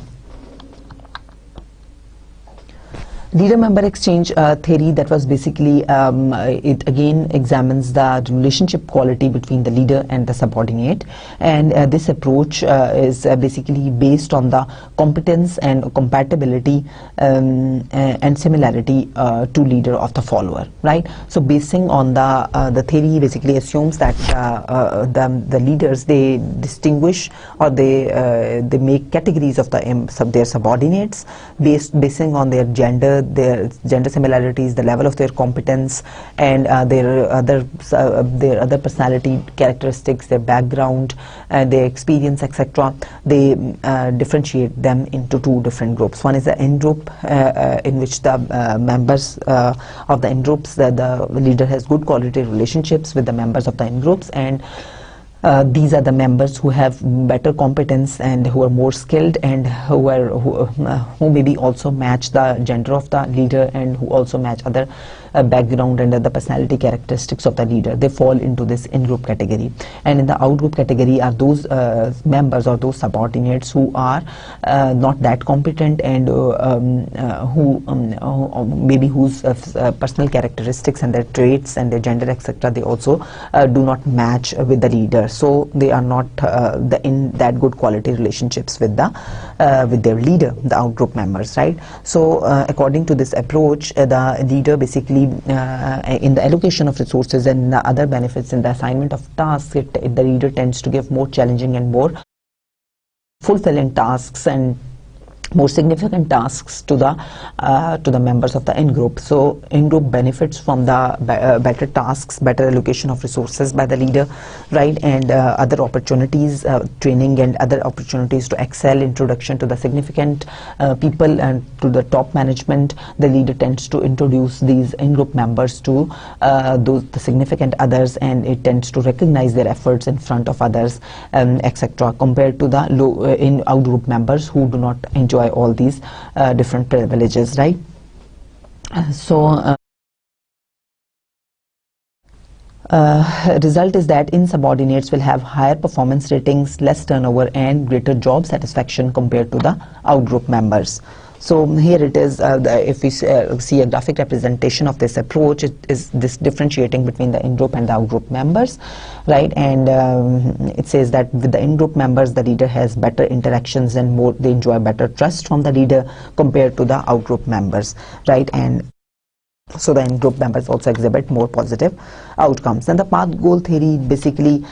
Leader-member exchange theory, that was basically, it again examines the relationship quality between the leader and the subordinate, and this approach is basically based on the competence and compatibility and similarity to leader of the follower, right? So basing on the theory basically assumes that the leaders, they distinguish or they make categories of their subordinates basing on their gender similarities, the level of their competence, and their other personality characteristics, their background, their experience, etc. They differentiate them into two different groups. One is the in-group, in which the members of the in-groups, the leader has good quality relationships with the members of the in-groups, and these are the members who have better competence and who are more skilled and who maybe also match the gender of the leader and who also match other background and other personality characteristics of the leader. They fall into this in-group category. And in the out-group category are those members or those subordinates who are not that competent and who maybe whose personal characteristics and their traits and their gender, etc., they also do not match with the leader. So they are not in that good quality relationships with their leader, the out-group members, right? So according to this approach, the leader basically in the allocation of resources and the other benefits in the assignment of tasks, the leader tends to give more challenging and more fulfilling tasks and more significant tasks to the members of the in-group. So in-group benefits from the better tasks, better allocation of resources by the leader, right? And other opportunities, training and other opportunities to excel, introduction to the significant people and to the top management. The leader tends to introduce these in-group members to the significant others, and it tends to recognize their efforts in front of others, etc., compared to the in out-group members who do not enjoy all these different privileges, right? Result is that insubordinates will have higher performance ratings, less turnover, and greater job satisfaction compared to the out-group members. So here it is, if we see a graphic representation of this approach, it is this differentiating between the in-group and the out-group members, right? And it says that with the in-group members, the leader has better interactions and more, they enjoy better trust from the leader compared to the out-group members, right? And so the in-group members also exhibit more positive outcomes. And the path goal theory basically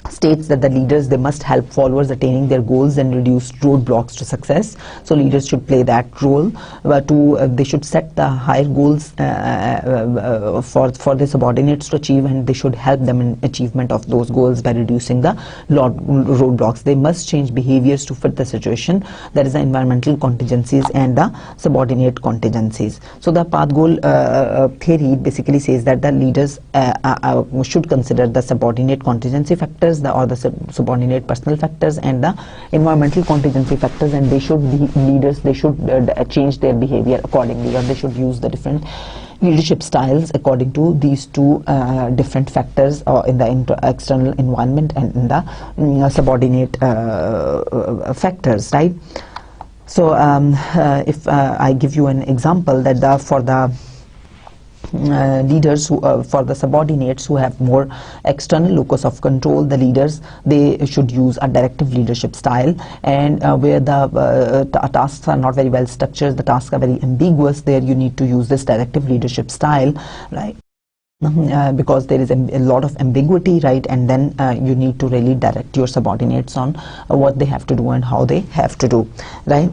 states that the leaders, they must help followers attaining their goals and reduce roadblocks to success. So leaders should play that role, they should set the higher goals for the subordinates to achieve, and they should help them in achievement of those goals by reducing the roadblocks. They must change behaviors to fit the situation, that is the environmental contingencies and the subordinate contingencies. So the path goal theory basically says that the leaders should consider the subordinate contingency factors, or the subordinate personal factors, and the environmental contingency factors, and they should be leaders, they should change their behavior accordingly, or they should use the different leadership styles according to these two different factors, or in the external environment and in the subordinate factors, right? So if I give you an example, that for the leaders for the subordinates who have more external locus of control, the leaders, they should use a directive leadership style, and where the tasks are not very well structured, the tasks are very ambiguous, there you need to use this directive leadership style, right? Because there is a lot of ambiguity, right? And then you need to really direct your subordinates on what they have to do and how they have to do, right?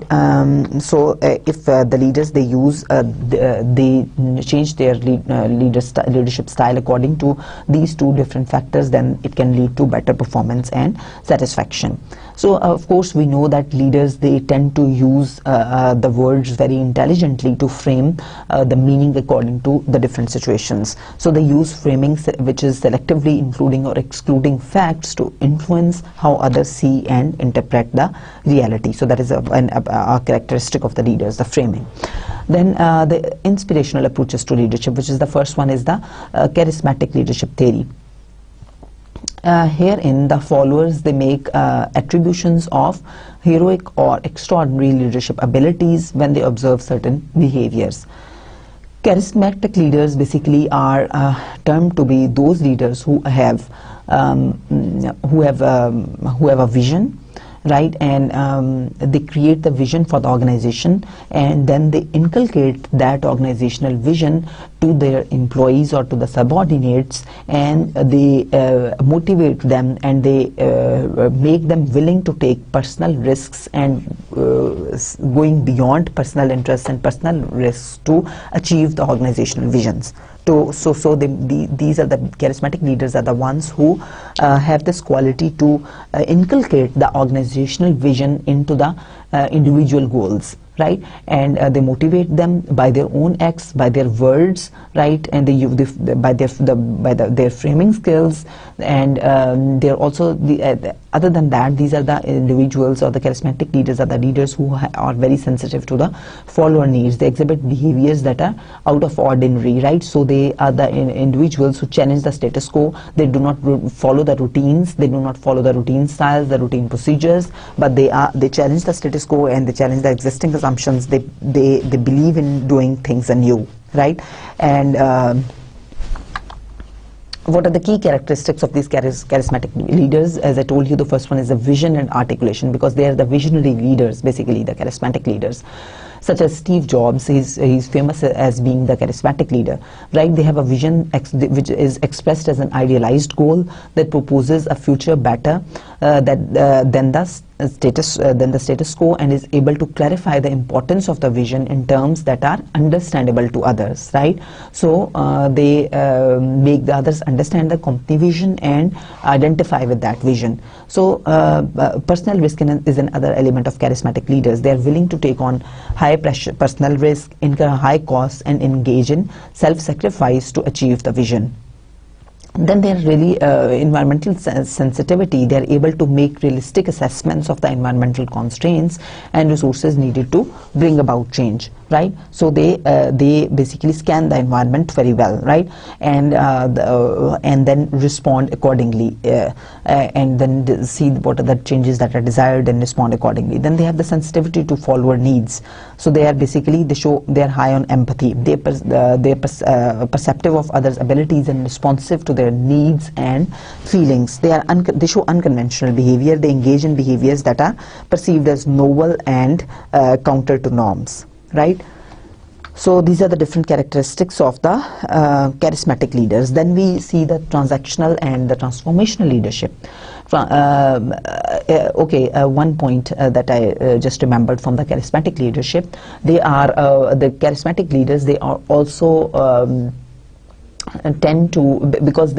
So if the leaders, they use they change their leadership style according to these two different factors, then it can lead to better performance and satisfaction. So of course we know that leaders, they tend to use the words very intelligently to frame the meaning according to the different situations. So they use framing which is selectively including or excluding facts to influence how others see and interpret the reality. So that is a characteristic of the leaders, the framing. Then the inspirational approaches to leadership, which is the first one, is the charismatic leadership theory. Herein the followers, they make attributions of heroic or extraordinary leadership abilities when they observe certain behaviors. Charismatic leaders basically are termed to be those leaders who have a vision, right? And they create the vision for the organization, and then they inculcate that organizational vision to their employees or to the subordinates, and they motivate them, and they make them willing to take personal risks and going beyond personal interests and personal risks to achieve the organizational visions. So these are the charismatic leaders, are the ones who have this quality to inculcate the organizational vision into the individual goals, right? And they motivate them by their own acts, by their words, right? And by their framing skills, and they're also other than that, these are the individuals, or the charismatic leaders are the leaders who are very sensitive to the follower needs. They exhibit behaviors that are out of ordinary, right? So they are the individuals who challenge the status quo. They do not follow the routines, they do not follow the routine styles, the routine procedures, but they challenge the status quo, and they challenge the existing assumptions. They believe in doing things anew, right? And what are the key characteristics of these charismatic leaders? As I told you, the first one is the vision and articulation, because they are the visionary leaders, basically the charismatic leaders. Such as Steve Jobs, he's famous as being the charismatic leader, right? They have a vision which is expressed as an idealized goal that proposes a future better than the status quo, and is able to clarify the importance of the vision in terms that are understandable to others, right? So they make the others understand the company vision and identify with that vision. So personal risk is another element of charismatic leaders. They are willing to take on high pressure personal risk, incur high costs, and engage in self-sacrifice to achieve the vision. Then they're really environmental sensitivity. They're able to make realistic assessments of the environmental constraints and resources needed to bring about change, right? So they basically scan the environment very well, right? And then respond accordingly, and then see what are the changes that are desired and respond accordingly. Then they have the sensitivity to follower needs. So they are basically, they are high on empathy. They're perceptive of others' abilities and responsive to their needs and feelings. They show unconventional behavior. They engage in behaviors that are perceived as novel and counter to norms, right? So these are the different characteristics of the charismatic leaders. Then we see the transactional and the transformational leadership. One point that I just remembered from the charismatic leadership, they are the charismatic leaders. They are also tend to, because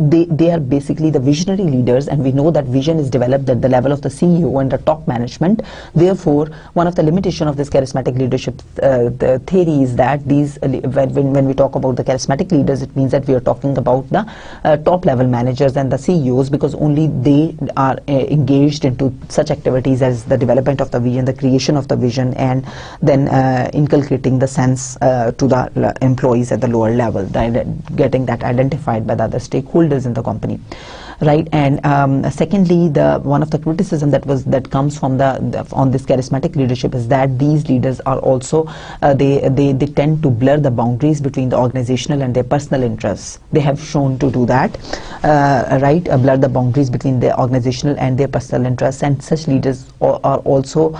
they are basically the visionary leaders, and we know that vision is developed at the level of the CEO and the top management. Therefore, one of the limitation of this charismatic leadership the theory is that these, when we talk about the charismatic leaders, it means that we are talking about the top level managers and the CEOs, because only they are engaged into such activities as the development of the vision, the creation of the vision, and then inculcating the sense to the employees at the lower level, getting that identified by the other stakeholders in the company, right? And secondly, one of the criticism that comes from on this charismatic leadership is that these leaders are also they tend to blur the boundaries between the organizational and their personal interests. They have shown to do that, right? Blur the boundaries between their organizational and their personal interests, and such leaders are also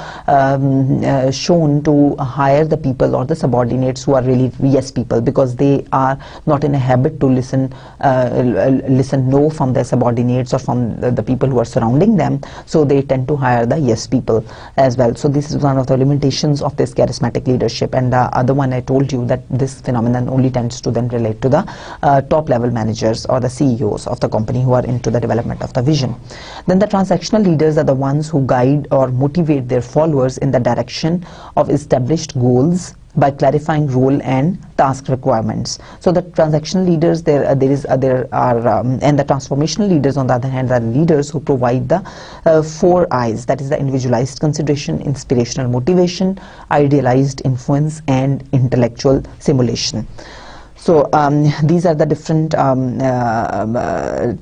shown to hire the people or the subordinates who are really yes people, because they are not in a habit to listen no from their subordinates or from the people who are surrounding them. So they tend to hire the yes people as well. So this is one of the limitations of this charismatic leadership. And the other one, I told you that this phenomenon only tends to then relate to the top level managers or the CEOs of the company who are into the development of the vision. Then the transactional leaders are the ones who guide or motivate their followers in the direction of established goals by clarifying role and task requirements. So the transactional leaders, and the transformational leaders, on the other hand, are leaders who provide the 4 I's, that is the individualized consideration, inspirational motivation, idealized influence, and intellectual simulation. So these are the different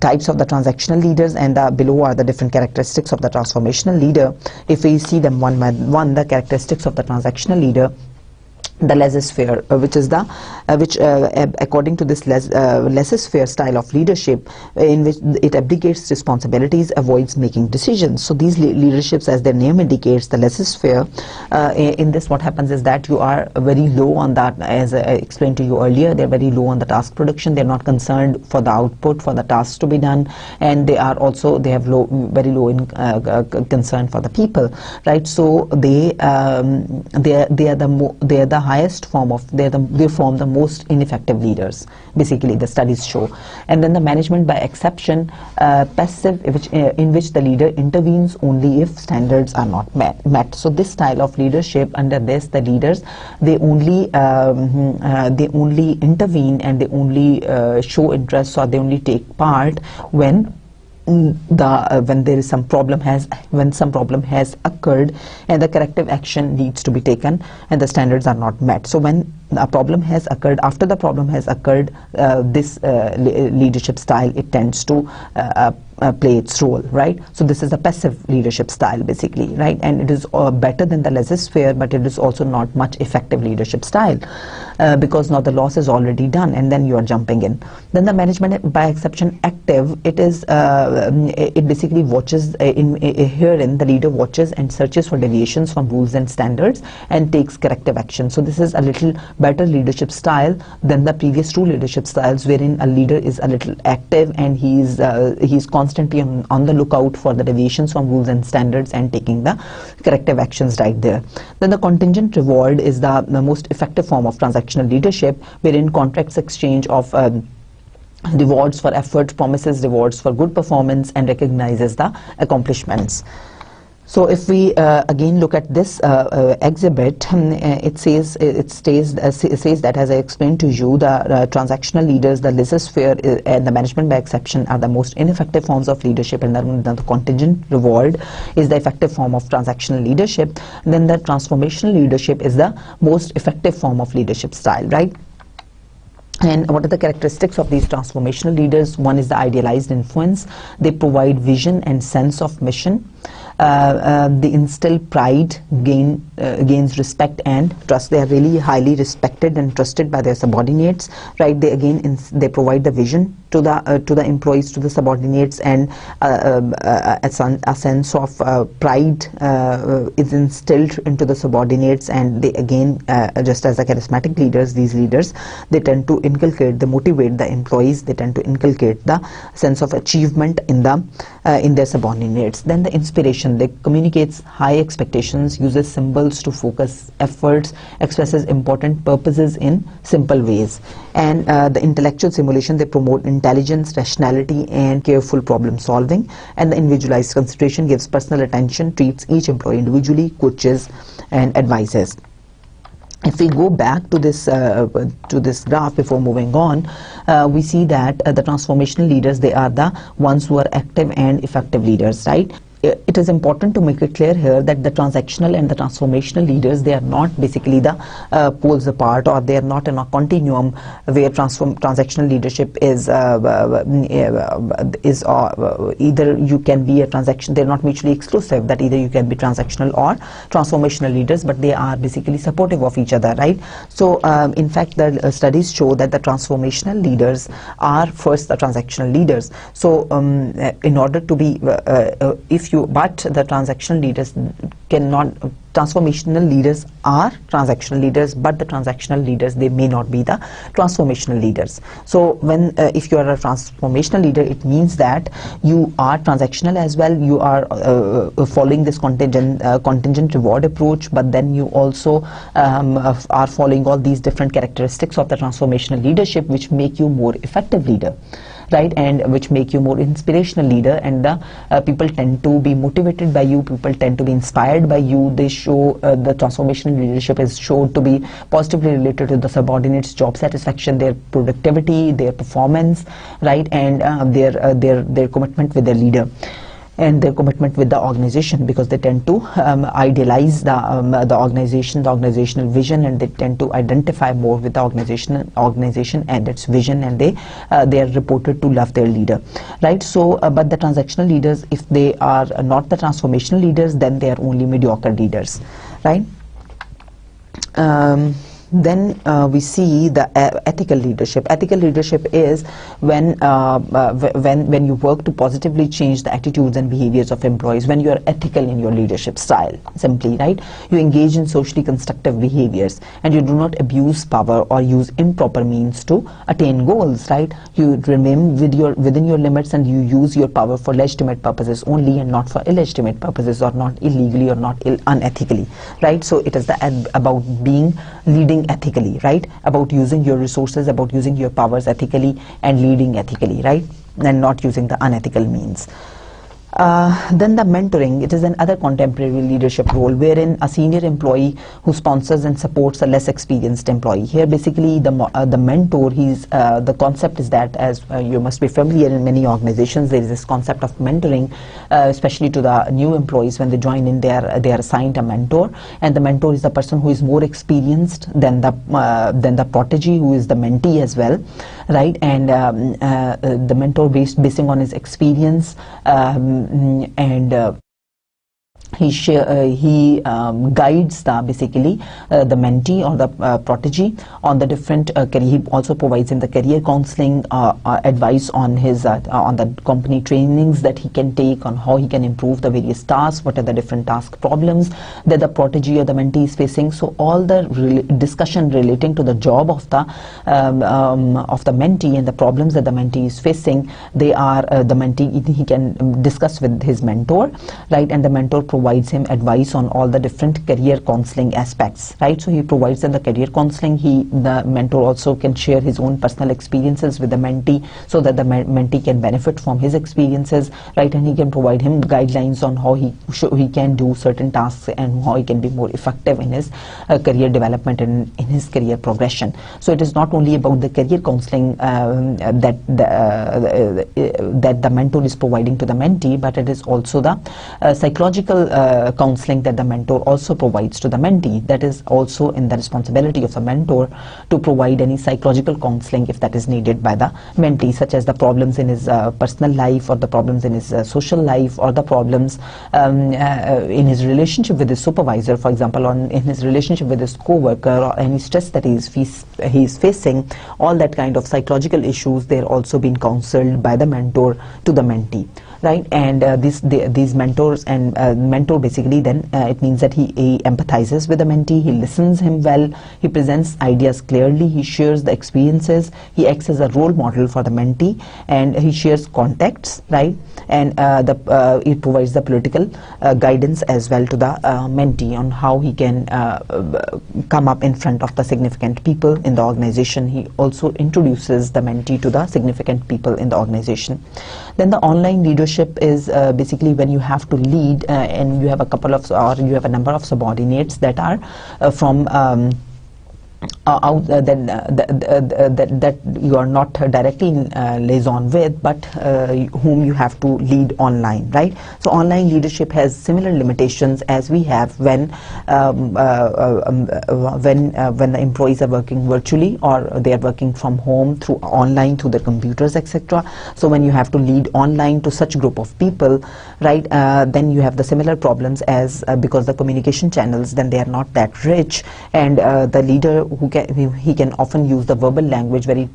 types of the transactional leaders, and below are the different characteristics of the transformational leader. If we see them one by one, the characteristics of the transactional leader: the laissez-faire, which according to this laissez-faire style of leadership, in which it abdicates responsibilities, avoids making decisions. So these leaderships, as their name indicates, the laissez-faire, in this what happens is that you are very low on that, as I explained to you earlier. They're very low on the task production. They're not concerned for the output, for the tasks to be done, and they have very low in concern for the people, right? So they are the highest form of, they form the most ineffective leaders, basically, the studies show. And then the management by exception, passive, in which the leader intervenes only if standards are not met. So this style of leadership, under this, the leaders, they only intervene, and they only show interest, or they only take part when there is some problem has occurred and the corrective action needs to be taken and the standards are not met. So when a problem has occurred, after the problem has occurred, this leadership style, it tends to play its role, right? So this is a passive leadership style, basically, right? And it is better than the laissez-faire, but it is also not much effective leadership style, because now the loss is already done and then you are jumping in. Then the management by exception active, it is it basically watches, herein the leader watches and searches for deviations from rules and standards and takes corrective action. So this is a little better leadership style than the previous 2 leadership styles, wherein a leader is a little active and he's constantly on the lookout for the deviations from rules and standards and taking the corrective actions right there. Then the contingent reward is the most effective form of transactional leadership, wherein contracts exchange of rewards for effort, promises rewards for good performance, and recognizes the accomplishments. So if we again look at this exhibit, it says that, as I explained to you, the transactional leaders, the laissez-faire and the management by exception are the most ineffective forms of leadership, and the contingent reward is the effective form of transactional leadership. Then the transformational leadership is the most effective form of leadership style, right? And what are the characteristics of these transformational leaders? One is the idealized influence. They provide vision and sense of mission. They instill pride, gains respect and trust. They are really highly respected and trusted by their subordinates, right? They provide the vision to the employees, to the subordinates, and a sense of pride is instilled into the subordinates. And they again, just as the charismatic leaders, these leaders, they tend to inculcate, they motivate the employees. They tend to inculcate the sense of achievement in their subordinates. Then the inspiration. They communicates high expectations, uses symbols to focus efforts, expresses important purposes in simple ways. And the intellectual simulation, they promote intelligence, rationality and careful problem solving. And the individualized consideration gives personal attention, treats each employee individually, coaches and advises. If we go back to this graph before moving on, we see that the transformational leaders, they are the ones who are active and effective leaders, right? It is important to make it clear here that the transactional and the transformational leaders, they are not basically the poles apart, or they are not in a continuum where transactional leadership is either you can be a transaction. They're not mutually exclusive, that either you can be transactional or transformational leaders, but they are basically supportive of each other, right? So in fact, the studies show that the transformational leaders are first the transactional leaders. So in order to be but the transactional leaders cannot, transformational leaders are transactional leaders, but the transactional leaders, they may not be the transformational leaders. So when if you are a transformational leader, it means that you are transactional as well. You are following this contingent reward approach, but then you also are following all these different characteristics of the transformational leadership, which make you more effective leader, right? And which make you more inspirational leader. And the people tend to be motivated by you, people tend to be inspired by you. They show the transformational leadership is shown to be positively related to the subordinates' job satisfaction, their productivity, their performance, right? And their commitment with their leader and their commitment with the organization, because they tend to idealize the organizational vision, and they tend to identify more with the organization and its vision, and they are reported to love their leader, right? So but the transactional leaders, if they are not the transformational leaders, then they are only mediocre leaders, right? Then we see the ethical leadership. Ethical leadership is when you work to positively change the attitudes and behaviors of employees, when you are ethical in your leadership style, simply, right? You engage in socially constructive behaviors, and you do not abuse power or use improper means to attain goals, right? You remain within your limits, and you use your power for legitimate purposes only, and not for illegitimate purposes, or not illegally, or not unethically, right? So it is about leading ethically, right? About using your resources, about using your powers ethically, and leading ethically, right? And not using the unethical means. Then the mentoring, it is another contemporary leadership role, wherein a senior employee who sponsors and supports a less experienced employee. Here basically the mentor, the concept is that, as you must be familiar, in many organizations there is this concept of mentoring, especially to the new employees. When they join in, they are assigned a mentor, and the mentor is the person who is more experienced than the protege, who is the mentee as well, right? And the mentor, basing on his experience, and he guides the mentee or the protege on the different career. He also provides him the career counseling, advice on the company trainings that he can take, on how he can improve the various tasks, what are the different task problems that the protege or the mentee is facing. So all the discussion relating to the job of the mentee and the problems that the mentee is facing, they are the mentee, he can discuss with his mentor, right? And the mentor provides provides him advice on all the different career counseling aspects, right? So he provides them the career counseling. The mentor also can share his own personal experiences with the mentee, so that the mentee can benefit from his experiences, right? And he can provide him guidelines on how he can do certain tasks and how he can be more effective in his career development and in his career progression. So it is not only about the career counseling that the mentor is providing to the mentee, but it is also the psychological counseling that the mentor also provides to the mentee. That is also in the responsibility of the mentor to provide any psychological counseling if that is needed by the mentee, such as the problems in his personal life, or the problems in his social life, or the problems in his relationship with his supervisor, for example, or in his relationship with his co-worker, or any stress that he is facing. All that kind of psychological issues, they're also being counseled by the mentor to the mentee, right? And these mentors and mentor basically then it means that he empathizes with the mentee, he listens him well, he presents ideas clearly, he shares the experiences, he acts as a role model for the mentee, and he shares contacts, right? And he provides the political guidance as well to the mentee on how he can come up in front of the significant people in the organization. He also introduces the mentee to the significant people in the organization. Then the online leadership is basically when you have to lead and you have a number of subordinates that are from that you are not directly liaison with, but whom you have to lead online, right? So online leadership has similar limitations as we have when the employees are working virtually, or they are working from home through online through their computers, etc. So when you have to lead online to such group of people, right, then you have the similar problems as because the communication channels, then they are not that rich, and the leader he can often use the verbal language, very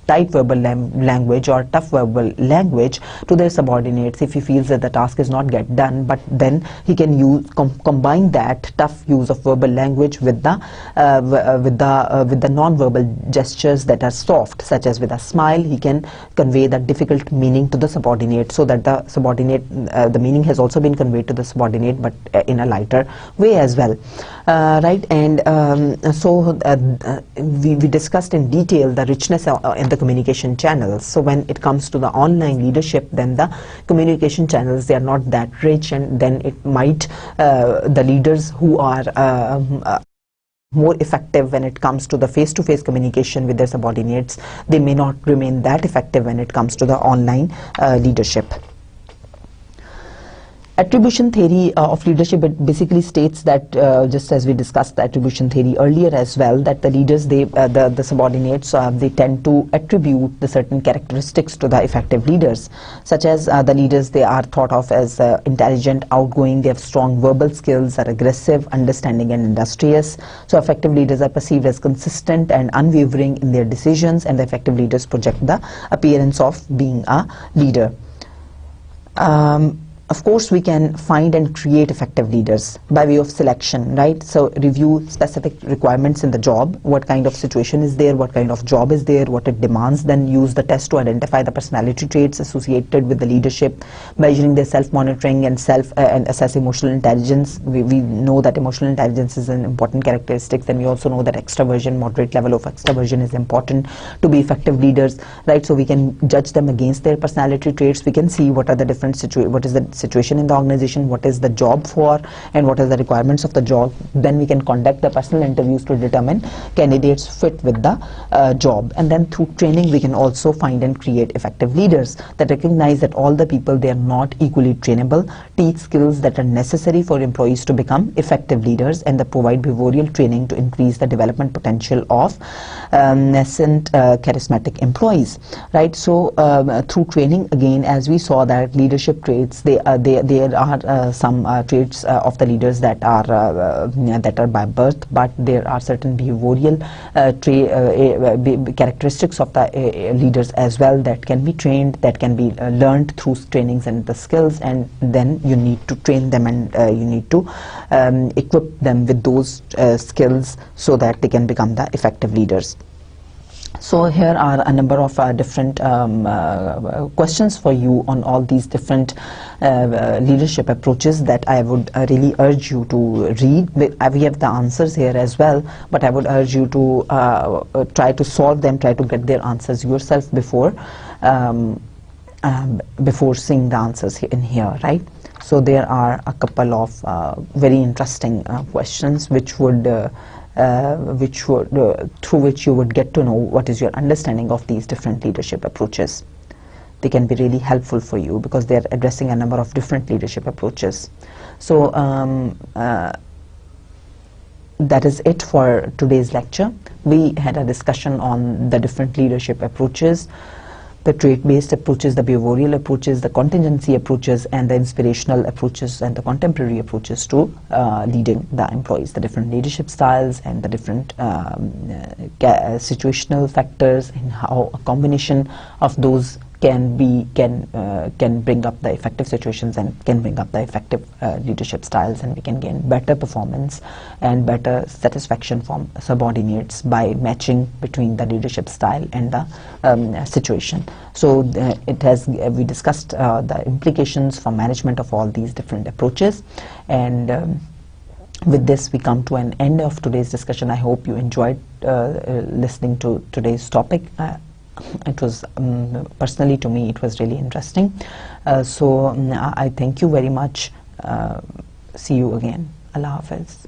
tight verbal language or tough verbal language to their subordinates if he feels that the task is not get done. But then he can use combine that tough use of verbal language with the non-verbal gestures that are soft, such as with a smile. He can convey that difficult meaning to the subordinate, so that the subordinate the meaning has also been conveyed to the subordinate, but in a lighter way as well, right? And we discussed in detail the richness in the communication channels. So when it comes to the online leadership, then the communication channels, they are not that rich, and then it might the leaders who are more effective when it comes to the face-to-face communication with their subordinates, they may not remain that effective when it comes to the online leadership. Attribution theory of leadership, it basically states that, just as we discussed the attribution theory earlier as well, that the leaders, the subordinates, they tend to attribute the certain characteristics to the effective leaders, such as the leaders, they are thought of as intelligent, outgoing, they have strong verbal skills, are aggressive, understanding, and industrious. So effective leaders are perceived as consistent and unwavering in their decisions, and the effective leaders project the appearance of being a leader. Of course, we can find and create effective leaders by way of selection, right? So review specific requirements in the job, what kind of situation is there, what kind of job is there, what it demands, then use the test to identify the personality traits associated with the leadership, measuring their self-monitoring and assess emotional intelligence. We know that emotional intelligence is an important characteristic, and we also know that extraversion, moderate level of extraversion is important to be effective leaders, right? So we can judge them against their personality traits. We can see what are the different what is the situation in the organization, what is the job for, and what are the requirements of the job. Then we can conduct the personal interviews to determine candidates fit with the job. And then through training, we can also find and create effective leaders that recognize that all the people, they are not equally trainable, teach skills that are necessary for employees to become effective leaders, and they provide behavioral training to increase the development potential of nascent charismatic employees, right? So through training, again, as we saw that leadership traits, there are some traits of the leaders that are by birth, but there are certain behavioral characteristics of the leaders as well that can be trained, that can be learned through trainings and the skills, and then you need to train them, and you need to equip them with those skills so that they can become the effective leaders. So here are a number of different questions for you on all these different leadership approaches that I would really urge you to read. We have the answers here as well, but I would urge you to try to solve them, try to get their answers yourself before seeing the answers in here, right? So there are a couple of very interesting questions which would through which you would get to know what is your understanding of these different leadership approaches. They can be really helpful for you because they are addressing a number of different leadership approaches. So that is it for today's lecture. We had a discussion on the different leadership approaches, the trait-based approaches, the behavioral approaches, the contingency approaches, and the inspirational approaches and the contemporary approaches to leading the employees, the different leadership styles and the different situational factors, and how a combination of those can bring up the effective situations and can bring up the effective leadership styles, and we can gain better performance and better satisfaction from subordinates by matching between the leadership style and the situation. So we discussed the implications for management of all these different approaches, and with this we come to an end of today's discussion. I hope you enjoyed listening to today's topic. It was personally to me it was really interesting. So I thank you very much. See you again. Allah Hafiz.